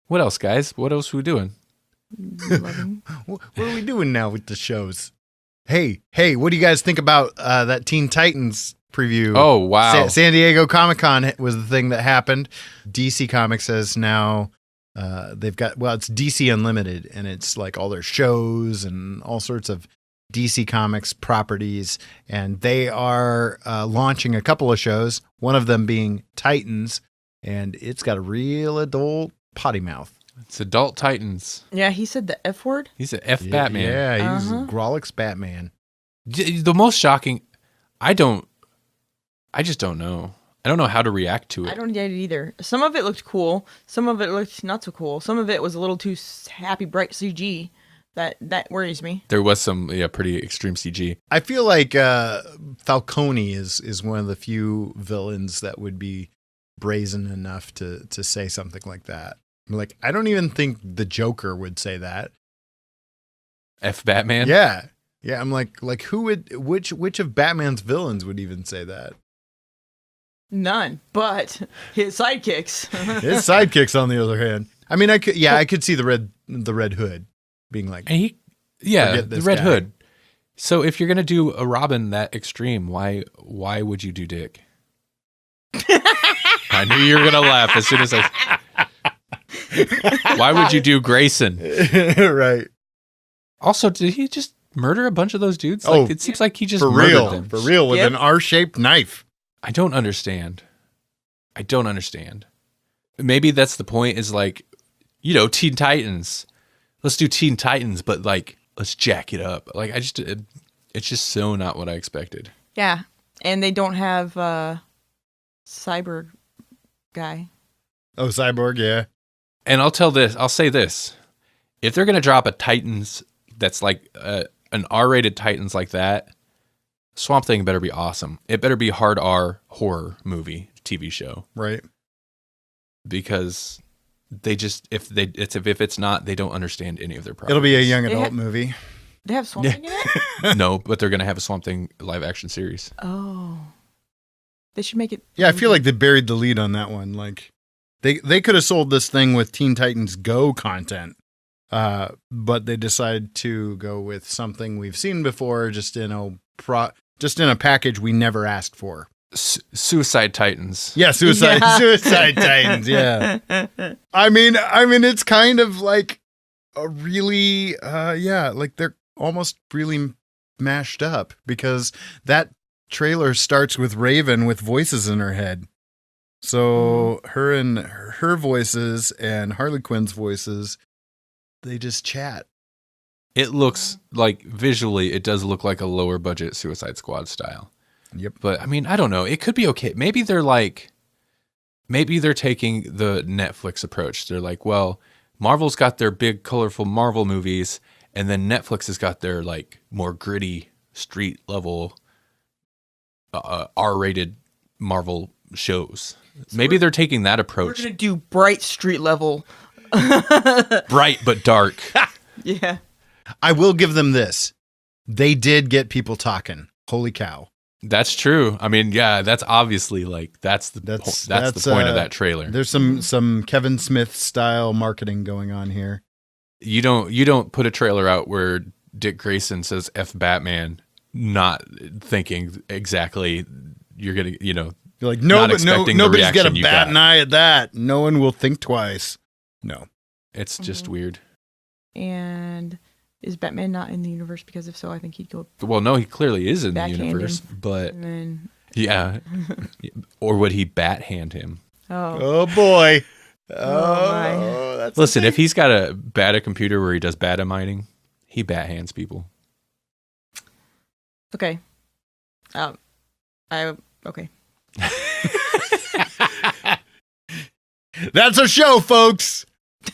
What else, guys? What else are we doing? What are we doing now with the shows? Hey, what do you guys think about that Teen Titans preview? Oh, wow. San Diego Comic-Con was the thing that happened. DC Comics has now They've got, well, it's DC Unlimited, and it's like all their shows and all sorts of DC Comics properties. And they are launching a couple of shows, one of them being Titans, and it's got a real adult potty mouth. It's Adult Titans. Yeah, he said the F word. He's an F Batman. Yeah, he's Grawlix Batman. The most shocking, I just don't know. I don't know how to react to it. I don't get it either. Some of it looked cool. Some of it looked not so cool. Some of it was a little too happy, bright CG. That worries me. There was some pretty extreme CG. I feel like Falcone is one of the few villains that would be brazen enough to say something like that. Like, I don't even think the Joker would say that. F Batman? Yeah. Yeah, I'm like who would, which of Batman's villains would even say that? None, but his sidekicks. His sidekicks, on the other hand. I mean, I could see the Red Hood being like, and the Red guy. Hood. So if you're gonna do a Robin that extreme, why would you do Dick? I knew you were gonna laugh as soon as I. Why would you do Grayson? Right. Also, did he just murder a bunch of those dudes? Oh, it seems like he just for murdered real, them. for real, with an R-shaped knife. I don't understand. Maybe that's the point. Is like, Teen Titans. Let's do Teen Titans, but like, let's jack it up. Like, it's just so not what I expected. Yeah, and they don't have Cyber guy. Oh, Cyborg, yeah. And I'll say this. If they're going to drop a Titans that's like an R-rated Titans like that, Swamp Thing better be awesome. It better be hard R horror movie, TV show. Right. Because they just, if it's not, they don't understand any of their problems. It'll be a young adult movie. They have Swamp Thing in it? No, but they're going to have a Swamp Thing live action series. Oh. They should make it. Yeah, I feel like they buried the lead on that one. Like, they could have sold this thing with Teen Titans Go content, but they decided to go with something we've seen before, just in a package we never asked for. Suicide Titans. Yeah, Suicide Titans. Yeah. I mean, it's kind of like a really, like they're almost really mashed up, because that trailer starts with Raven with voices in her head. So her and her voices and Harley Quinn's voices, they just chat. It looks like, visually, it does look like a lower budget Suicide Squad style. Yep. But I mean, I don't know. It could be okay. Maybe they're taking the Netflix approach. They're like, well, Marvel's got their big, colorful Marvel movies, and then Netflix has got their like more gritty, street level, R-rated Marvel shows. So maybe they're taking that approach. We're gonna do bright street level. Bright but dark. Yeah. I will give them this. They did get people talking. Holy cow. That's true. I mean, yeah, that's obviously like that's the point of that trailer. There's some Kevin Smith style marketing going on here. You don't put a trailer out where Dick Grayson says F Batman, not thinking exactly you're gonna, you're like, nobody's gonna bat an eye at that. No one will think twice. No, it's just weird. And is Batman not in the universe? Because if so, I think he'd go. Well, no, he clearly is in the universe, but yeah. Or would he bat hand him? Oh boy. Oh that's listen. If he's got a computer where he does data mining, he bat hands people. Okay. Okay. That's a show, folks.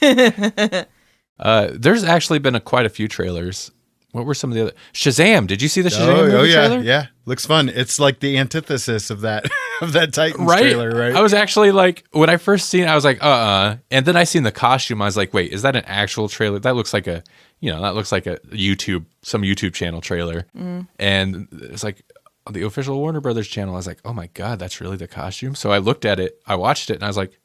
There's actually been quite a few trailers. What were some of the other? Shazam. Did you see the Shazam movie trailer? Yeah. Looks fun. It's like the antithesis of that Titans trailer, right? I was actually like, when I first seen it, I was like, and then I seen the costume. I was like, wait, is that an actual trailer? That looks like some YouTube channel trailer. And it's like on the official Warner Brothers channel. I was like, oh my God, that's really the costume. So I looked at it, I watched it, and I was like,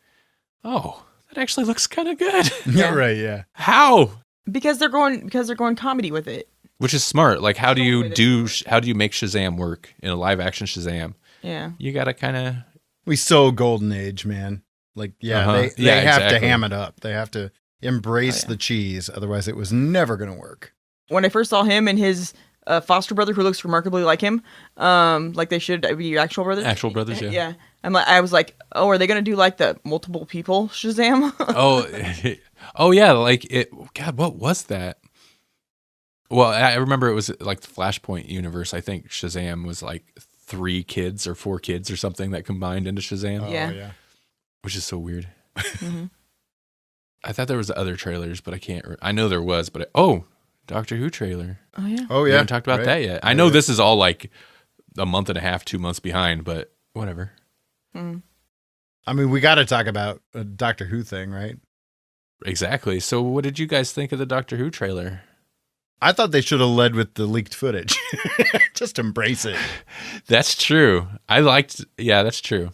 oh, that actually looks kind of good. Yeah, right. Yeah. How? Because they're going comedy with it. Which is smart. Like, how do you make Shazam work in a live action Shazam? Yeah. You gotta kind of. We so golden age, man. Like, they have exactly. to ham it up. They have to embrace the cheese. Otherwise, it was never going to work. When I first saw him and his foster brother, who looks remarkably like him, like they should be actual brothers. Actual brothers, yeah. Yeah. I was like, oh, are they going to do like the multiple people Shazam? Oh yeah, like it. God, what was that? Well, I remember it was like the Flashpoint universe. I think Shazam was like 3 kids or 4 kids or something that combined into Shazam. Yeah. Which is so weird. Mm-hmm. I thought there was other trailers, but I can't. I know there was, but Doctor Who trailer. Oh yeah. Oh We yeah. haven't talked about that yet. I know this is all like a month and a half, 2 months behind, but whatever. Mm. I mean, we got to talk about a Doctor Who thing, right? Exactly. So, what did you guys think of the Doctor Who trailer? I thought they should have led with the leaked footage. Just embrace it. That's true. Yeah, that's true.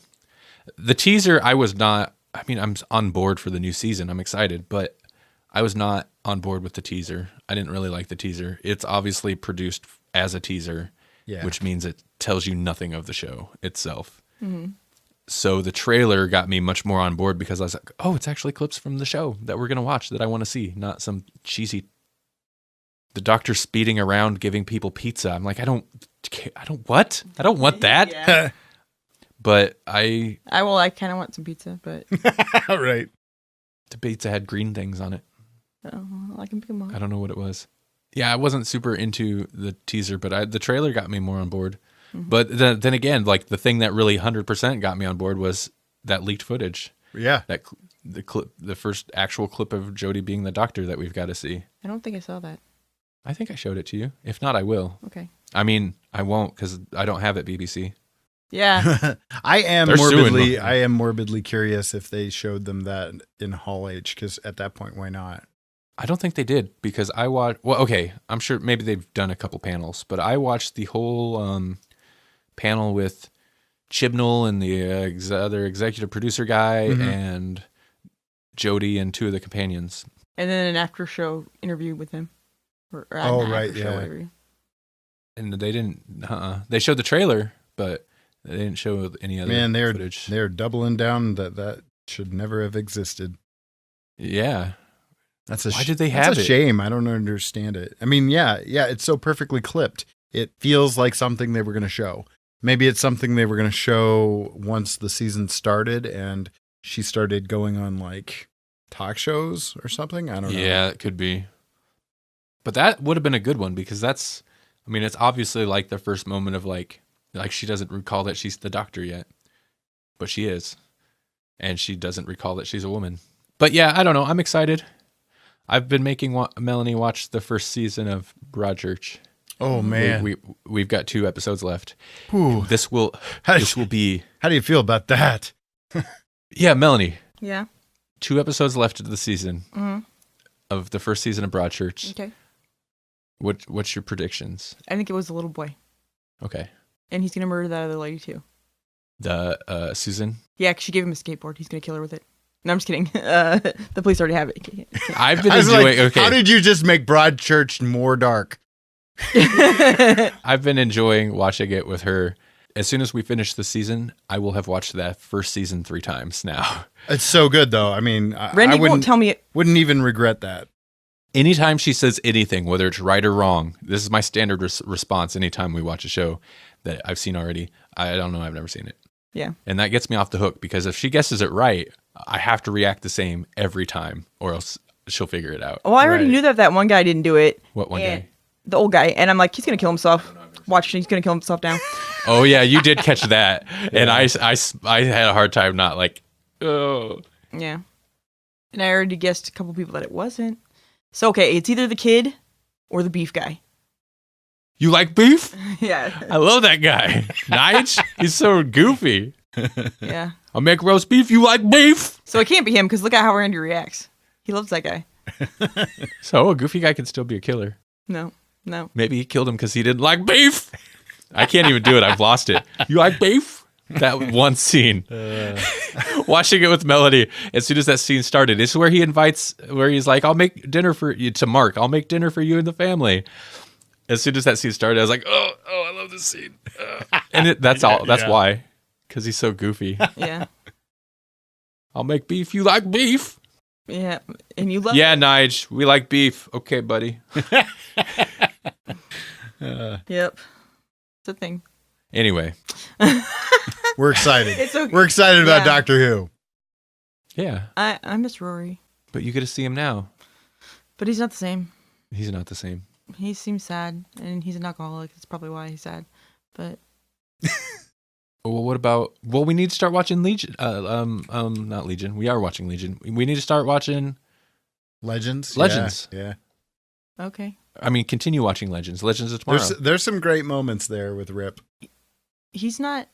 The teaser, I'm on board for the new season. I'm excited, but I was not on board with the teaser. I didn't really like the teaser. It's obviously produced as a teaser, which means it tells you nothing of the show itself. Mm-hmm. So the trailer got me much more on board because I was like, oh, it's actually clips from the show that we're going to watch that I want to see, not some cheesy. The doctor speeding around giving people pizza. I'm like, I don't what? I don't want that. Yeah. But I kind of want some pizza, but Right. the pizza had green things on it. I can pick them up. I don't know what it was. Yeah, I wasn't super into the teaser, but the trailer got me more on board. Mm-hmm. But then again, like the thing that really 100% got me on board was that leaked footage. Yeah. The first actual clip of Jodie being the doctor that we've got to see. I don't think I saw that. I think I showed it to you. If not, I will. Okay. I mean, I won't because I don't have it, BBC. Yeah. I am They're morbidly curious if they showed them that in Hall H, because at that point, why not? I don't think they did because I watched. Well, okay, I'm sure maybe they've done a couple panels, but I watched the whole panel with Chibnall and the other executive producer guy and Jodie and 2 of the companions. And then an after show interview with him. Yeah. And they didn't. They showed the trailer, but they didn't show any other footage. They're doubling down that should never have existed. Yeah. Why did they have it? That's a shame. I don't understand it. I mean, yeah, it's so perfectly clipped. It feels like something they were going to show. Maybe it's something they were going to show once the season started and she started going on like talk shows or something. I don't know. Yeah, it could be. But that would have been a good one because it's obviously like the first moment of like she doesn't recall that she's the doctor yet, but she is. And she doesn't recall that she's a woman. But yeah, I don't know. I'm excited. I've been making Melanie watch the first season of Broadchurch. Oh man, we've got 2 episodes left. Ooh. This will be. How do you feel about that? Yeah, Melanie. Yeah. 2 episodes left of the season of the first season of Broadchurch. Okay. What's your predictions? I think it was a little boy, Okay. and he's gonna murder that other lady too. The Susan. Yeah, 'cause she gave him a skateboard. He's gonna kill her with it. No, I'm just kidding. The police already have it. I've been enjoying. Like, how did you just make Broadchurch more dark? I've been enjoying watching it with her. As soon as we finish the season, I will have watched that first season 3 times now. It's so good, though. I mean, Randy I won't tell me. Wouldn't even regret that. Anytime she says anything, whether it's right or wrong, this is my standard response anytime we watch a show that I've seen already. I don't know. I've never seen it. Yeah. And that gets me off the hook because if she guesses it right, I have to react the same every time or else she'll figure it out. Oh, I already knew that one guy didn't do it. What one guy? The old guy. And I'm like, he's going to kill himself. Watch, he's going to kill himself now. Oh, yeah, you did catch that. And I had a hard time not like, oh. Yeah. And I already guessed a couple people that it wasn't. So, okay, it's either the kid or the beef guy. You like beef? Yeah. I love that guy. Nige? He's so goofy. Yeah. I'll make roast beef. You like beef? So it can't be him because look at how Randy reacts. He loves that guy. So a goofy guy can still be a killer. No. Maybe he killed him because he didn't like beef. I can't even do it. I've lost it. You like beef? That one scene. Watching it with Melody, as soon as that scene started, it's where he's like, I'll make dinner for you to Mark. I'll make dinner for you and the family. As soon as that scene started, I was like, oh, I love this scene. And that's all. That's why. Because he's so goofy. Yeah. I'll make beef. You like beef? Yeah, and you love. Yeah, Nige, we like beef. Okay, buddy. Yep, it's a thing. Anyway, We're excited. It's okay. We're excited about Yeah. Doctor Who. yeah, I miss Rory, but you get to see him now. but he's not the same. He's not the same. He seems sad, and he's an alcoholic. That's probably why he's sad. But Well, what about? Well, we need to start watching Legion. Not Legion. We are watching Legion. We need to start watching Legends. Legends. Yeah. okay, I mean, continue watching Legends. Legends of Tomorrow. There's some great moments there with Rip. he's not.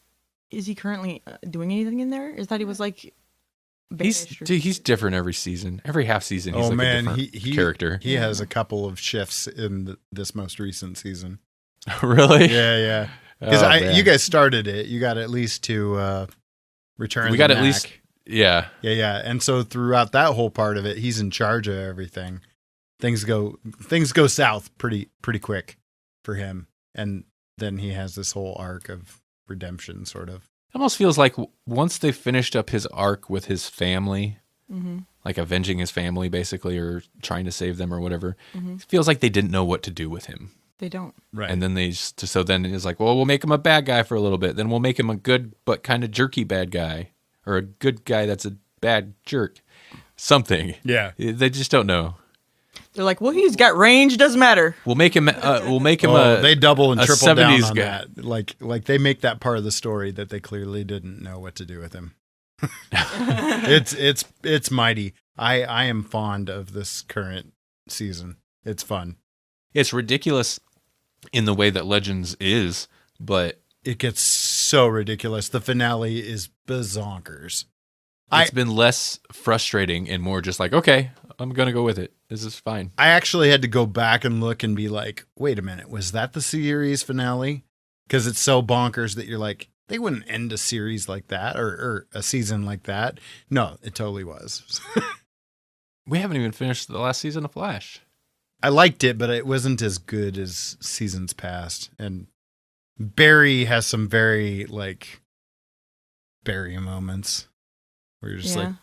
Is he currently doing anything in there? Is that he was like? banished or- He's different every season. Every half season, he's Oh like a man, different he character. He has a couple of shifts in this most recent season. Really? Yeah. Because Oh, man. you guys started it. You got at least to return. We the got at Mac. least. Yeah. Yeah. And so throughout that whole part of it, he's in charge of everything. Things go south pretty quick for him, and then he has this whole arc of redemption, sort of. It almost feels like once they finished up his arc with his family, Mhm. like avenging his family basically, or trying to save them or whatever, Mhm. it feels like they didn't know what to do with him. They don't. Right. And then so then it's like, well, we'll make him a bad guy for a little bit. Then we'll make him a good but kind of jerky bad guy, or a good guy that's a bad jerk. Something. Yeah. They just don't know. They're like, well, he's got range. Doesn't matter. We'll make him. They double and a triple down 70s on guy. that. Like they make that part of the story that they clearly didn't know what to do with him. It's mighty. I am fond of this current season. It's fun. It's ridiculous in the way that Legends is, but It gets so ridiculous. The finale is bazonkers. it's been less frustrating and more just like, okay, I'm gonna go with it. This is fine. I actually had to go back and look and be like, wait a minute, was that the series finale? Because it's so bonkers that you're like, they wouldn't end a series like that or a season like that. No, it totally was. We haven't even finished the last season of Flash. I liked it, but it wasn't as good as seasons past. And Barry has some very Barry moments where you're just Yeah.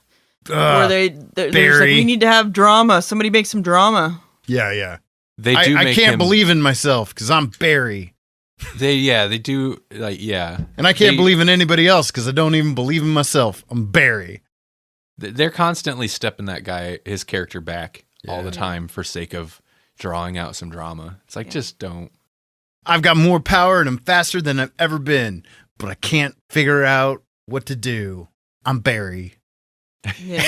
like, Or they're just like, Barry. we need to have drama. Somebody make some drama. yeah. They do. I make can't him, believe in myself because I'm Barry. They do. Yeah. And I can't They- believe in anybody else because I don't even believe in myself. I'm Barry. They're constantly stepping that guy, his character, back all the Yeah. time for sake of drawing out some drama. It's like, Yeah. just don't. I've got more power and I'm faster than I've ever been, but I can't figure out what to do. I'm Barry. Yeah.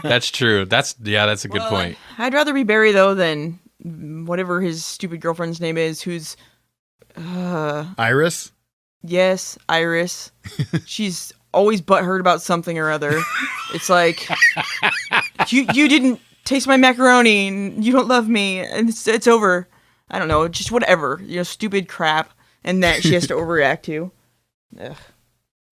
That's true. That's a good Well, point. I'd rather be Barry though than whatever his stupid girlfriend's name is. Who's, Iris? yes, Iris. She's always butthurt about something or other. It's like you didn't taste my macaroni and you don't love me and it's over. I don't know, just whatever, stupid crap, and that she has to overreact to. Ugh,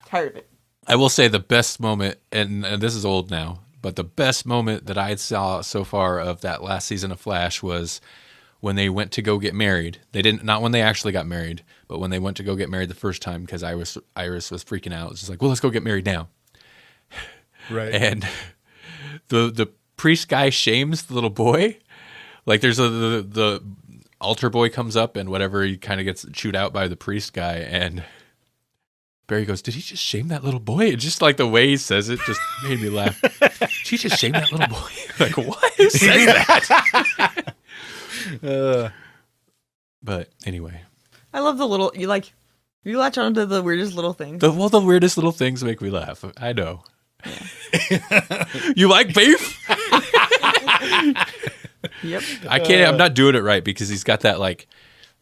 tired of it. I will say the best moment, and this is old now, but the best moment that I saw so far of that last season of Flash was when they went to go get married. They didn't, not when they actually got married, but when they went to go get married the first time because Iris was freaking out. It was just like, well, let's go get married now. Right. And the priest guy shames the little boy. Like there's the altar boy comes up and whatever, he kind of gets chewed out by the priest guy, and Barry goes, did he just shame that little boy? And just like the way he says it just made me laugh. Did he just shame that little boy? Like, what? Who says that? But anyway, I love the little you latch onto the weirdest little things. the weirdest little things make me laugh. I know. You like beef? Yep. I'm not doing it right because he's got that like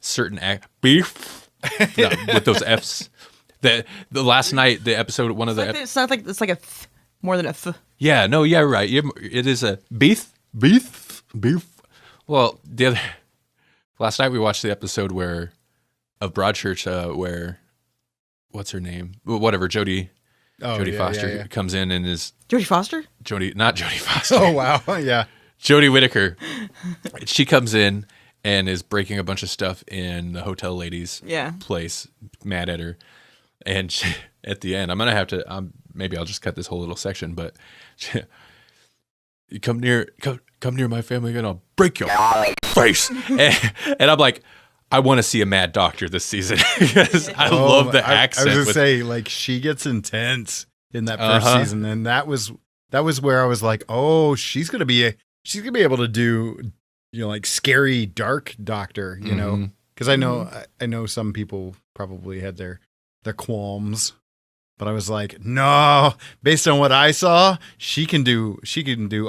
certain beef no, with those F's. The last night, the episode, one of the It's not like it's like a more than a yeah, no, yeah, right. It is a beef. Well, last night we watched the episode of Broadchurch where what's her name? Whatever, Jodie Foster comes in and is Jodie Foster? not Jodie Foster. Oh, wow. Yeah. Jodie Whittaker. She comes in and is breaking a bunch of stuff in the hotel lady's Yeah. place, mad at her. And at the end. I'm gonna have to. Maybe I'll just cut this whole little section. But you come near my family, and I'll break your face. And I'm like, I want to see a Mad Doctor this season because I love the accent. I was gonna say, like, she gets intense in that first season, and that was where I was like, oh, she's gonna be able to do, like, scary, dark Doctor, you know, because I know some people probably had their qualms, but I was like, no, based on what I saw, she can do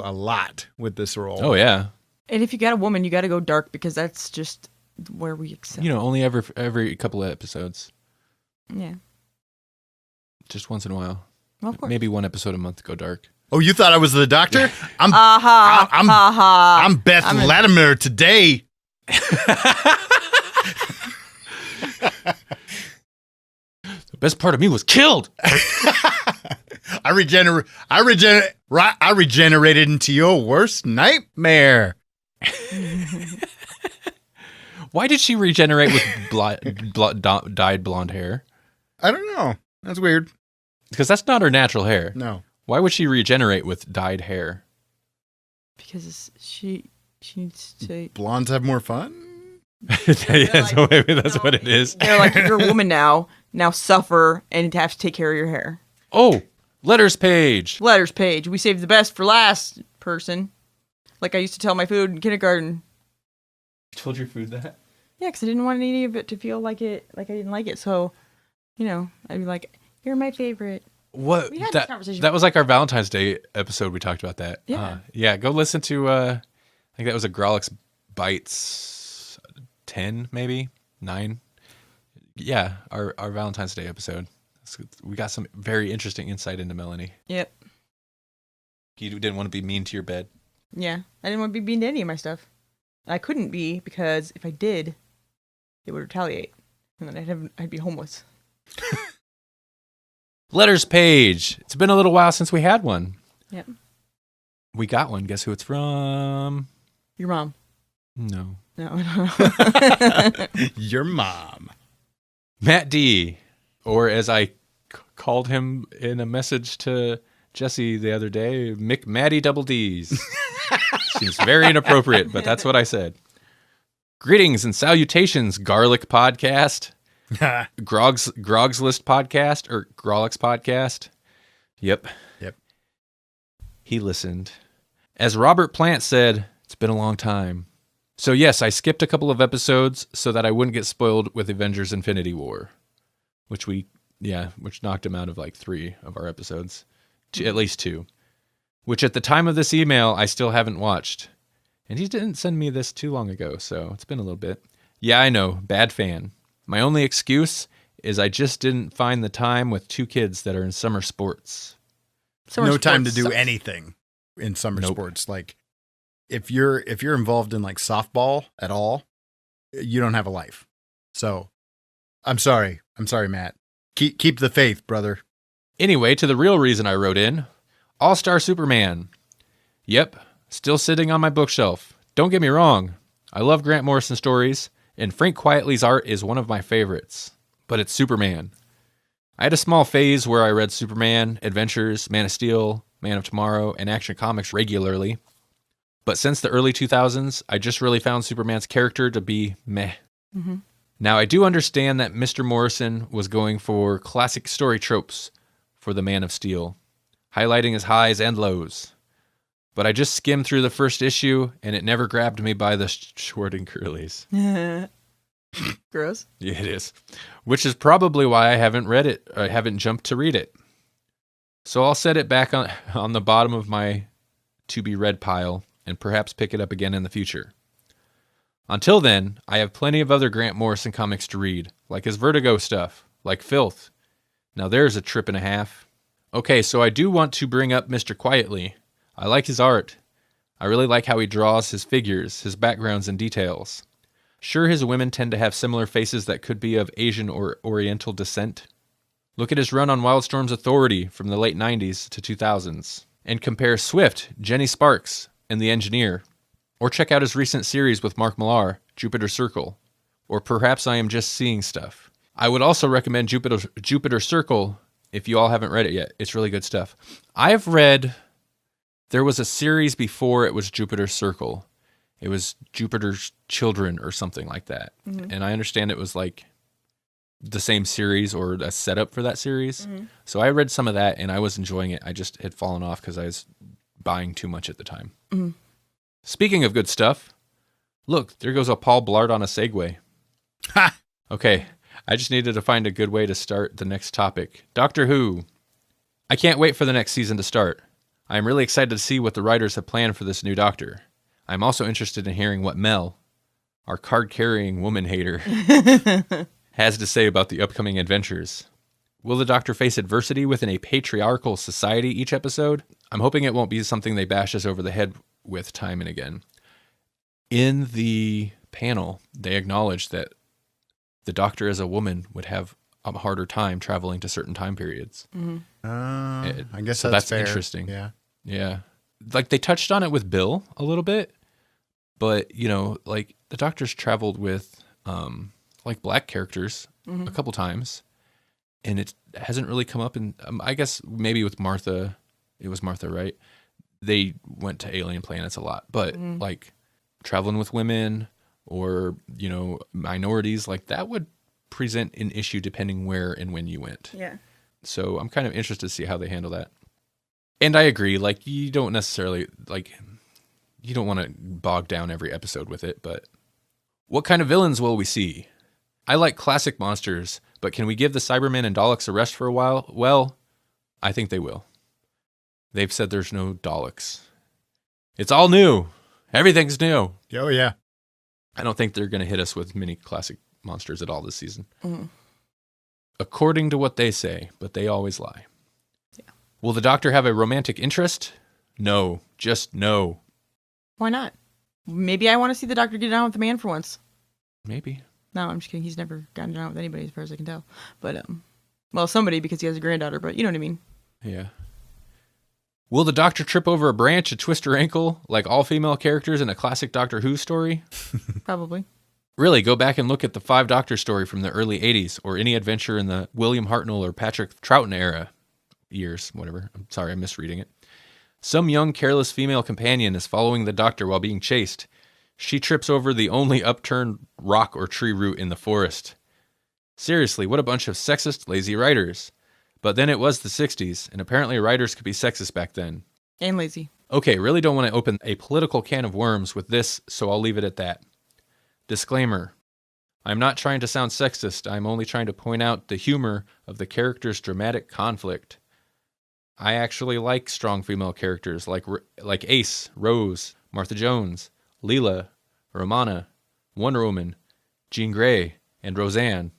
a lot with this role. Oh yeah. And if you got a woman, you got to go dark because that's just where we accept. Only every couple of episodes. Yeah. Just once in a while. Well, of course. Maybe one episode a month go dark. Oh, you thought I was the Doctor? I'm Beth Latimer today. The best part of me was killed. I regenerated into your worst nightmare. Why did she regenerate with dyed blonde hair? I don't know. That's weird. Because that's not her natural hair. No. Why would she regenerate with dyed hair? Because she needs to. Blondes have more fun? So maybe that's what it is. They're like, you're a woman now suffer and have to take care of your hair. Oh, letters page. Letters page. We saved the best for last, person. Like I used to tell my food in kindergarten. You told your food that? Yeah, because I didn't want any of it to feel like I didn't like it. So, I'd be like, you're my favorite. What? We had this conversation. That was like our Valentine's Day episode. We talked about that. Yeah. Yeah, go listen to, I think that was a Grawlix Bites 10, maybe? 9? Yeah, our Valentine's Day episode. We got some very interesting insight into Melanie. Yep. You didn't want to be mean to your bed. Yeah, I didn't want to be mean to any of my stuff. I couldn't be because if I did, it would retaliate, and then I'd be homeless. Letters page. It's been a little while since we had one. Yep. We got one. Guess who it's from? Your mom. No. No. Your mom. Matt D. Or as I called him in a message to Jesse the other day, McMatty Double D's. Seems very inappropriate, but that's what I said. Greetings and salutations, Garlic Podcast. Grog's List Podcast or Grawlix Podcast. Yep. He listened. As Robert Plant said, it's been a long time. So yes, I skipped a couple of episodes so that I wouldn't get spoiled with Avengers Infinity War, which knocked him out of like 3 of our episodes, at least 2, which at the time of this email, I still haven't watched. And he didn't send me this too long ago, so it's been a little bit. Yeah, I know, bad fan. My only excuse is I just didn't find the time with 2 kids that are in summer sports. No time to do anything in summer sports. Like if you're involved in like softball at all, you don't have a life. So I'm sorry, Matt. Keep the faith, brother. Anyway, to the real reason I wrote in, All-Star Superman. Yep, still sitting on my bookshelf. Don't get me wrong, I love Grant Morrison stories, and Frank Quitely's art is one of my favorites. But it's Superman. I had a small phase where I read Superman, Adventures, Man of Steel, Man of Tomorrow, and Action Comics regularly. But since the early 2000s, I just really found Superman's character to be meh. Mm-hmm. Now, I do understand that Mr. Morrison was going for classic story tropes for the Man of Steel, highlighting his highs and lows. But I just skimmed through the first issue, and it never grabbed me by the short and curlies. Gross. Yeah, it is. Which is probably why I haven't read it. I haven't jumped to read it. So I'll set it back on the bottom of my to-be-read pile, and perhaps pick it up again in the future. Until then, I have plenty of other Grant Morrison comics to read, like his Vertigo stuff, like Filth. Now there's a trip and a half. Okay, so I do want to bring up Mr. Quitely. I like his art. I really like how he draws his figures, his backgrounds and details. Sure, his women tend to have similar faces that could be of Asian or Oriental descent. Look at his run on Wildstorm's Authority from the late 90s to 2000s, and compare Swift, Jenny Sparks, and The Engineer. Or check out his recent series with Mark Millar, Jupiter Circle. Or perhaps I am just seeing stuff. I would also recommend Jupiter Circle If you all haven't read it yet, it's really good stuff. I've read, there was a series before it was Jupiter's Circle. It was Jupiter's Children or something like that. Mm-hmm. And I understand it was like the same series or a setup for that series. Mm-hmm. So I read some of that and I was enjoying it. I just had fallen off because I was buying too much at the time. Mm-hmm. Speaking of good stuff, look, there goes a Paul Blart on a Segway. Ha! Okay, I just needed to find a good way to start the next topic. Doctor Who. I can't wait for the next season to start. I am really excited to see what the writers have planned for this new Doctor. I'm also interested in hearing what Mel, our card-carrying woman hater, has to say about the upcoming adventures. Will the Doctor face adversity within a patriarchal society each episode? I'm hoping it won't be something they bash us over the head with time and again. In the panel, they acknowledged that the Doctor as a woman would have a harder time traveling to certain time periods. Mm-hmm. I guess so that's fair. Interesting. Yeah. Like they touched on it with Bill a little bit, but you know, like the Doctor's traveled with like black characters a couple times, and it hasn't really come up in. I guess maybe with Martha, it was Martha, right? They went to alien planets a lot, but like traveling with women or, you know, minorities, like that would present an issue depending where and when you went. Yeah. So I'm kind of interested to see how they handle that. And I agree, like you don't necessarily, like, you don't want to bog down every episode with it, but what kind of villains will we see? I like classic monsters, but can we give the Cybermen and Daleks a rest for a while? Well, I think they will. They've said there's no Daleks. It's all new. Everything's new. Oh, yeah. I don't think they're going to hit us with many classic monsters at all this season. Mm-hmm. According to what they say, but they always lie. Yeah. Will the Doctor have a romantic interest? No. Just no. Why not? Maybe I want to see the Doctor get down with the man for once. Maybe. No, I'm just kidding. He's never gotten down with anybody as far as I can tell. But, well, somebody because he has a granddaughter, but you know what I mean. Yeah. Will the Doctor trip over a branch and twist her ankle like all female characters in a classic Doctor Who story? Probably. Really, go back and look at the 5 Doctor story from the early 80s or any adventure in the William Hartnell or Patrick Troughton era. Years, whatever. I'm sorry, I'm misreading it. Some young, careless female companion is following the Doctor while being chased. She trips over the only upturned rock or tree root in the forest. Seriously, what a bunch of sexist, lazy writers. But then it was the 60s, and apparently writers could be sexist back then. And lazy. Okay, really don't want to open a political can of worms with this, so I'll leave it at that. Disclaimer. I'm not trying to sound sexist, I'm only trying to point out the humor of the character's dramatic conflict. I actually like strong female characters like Ace, Rose, Martha Jones, Leela, Romana, Wonder Woman, Jean Grey, and Roseanne.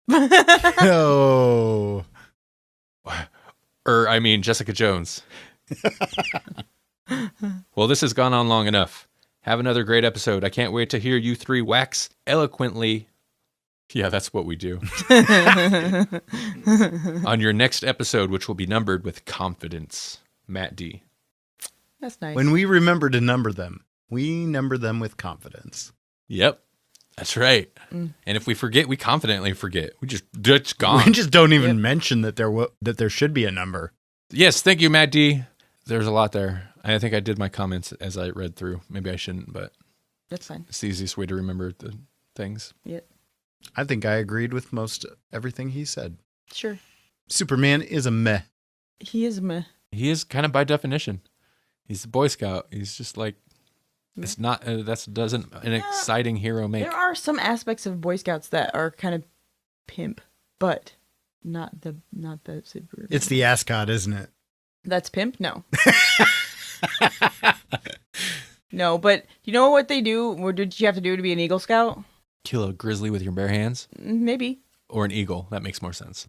Oh. Jessica Jones. Well, this has gone on long enough. Have another great episode. I can't wait to hear you 3 wax eloquently. Yeah, that's what we do. On your next episode, which will be numbered with confidence. Matt D. That's nice. When we remember to number them, we number them with confidence. Yep. That's right. And if we forget, we confidently forget. It's gone. We just don't even mention that there should be a number. Yes, thank you, Matt D. There's a lot there. I think I did my comments as I read through. Maybe I shouldn't, but that's fine. It's the easiest way to remember the things. Yep. I think I agreed with most everything he said. Sure. Superman is a meh. He is a meh. He is kind of by definition. He's a Boy Scout. He's just like, it's not, that doesn't an exciting hero make. There are some aspects of Boy Scouts that are kind of pimp, but not the super. It's the ascot, isn't it? That's pimp? No. No, but you know what they do? What did you have to do to be an Eagle Scout? Kill a grizzly with your bare hands? Maybe. Or an eagle. That makes more sense.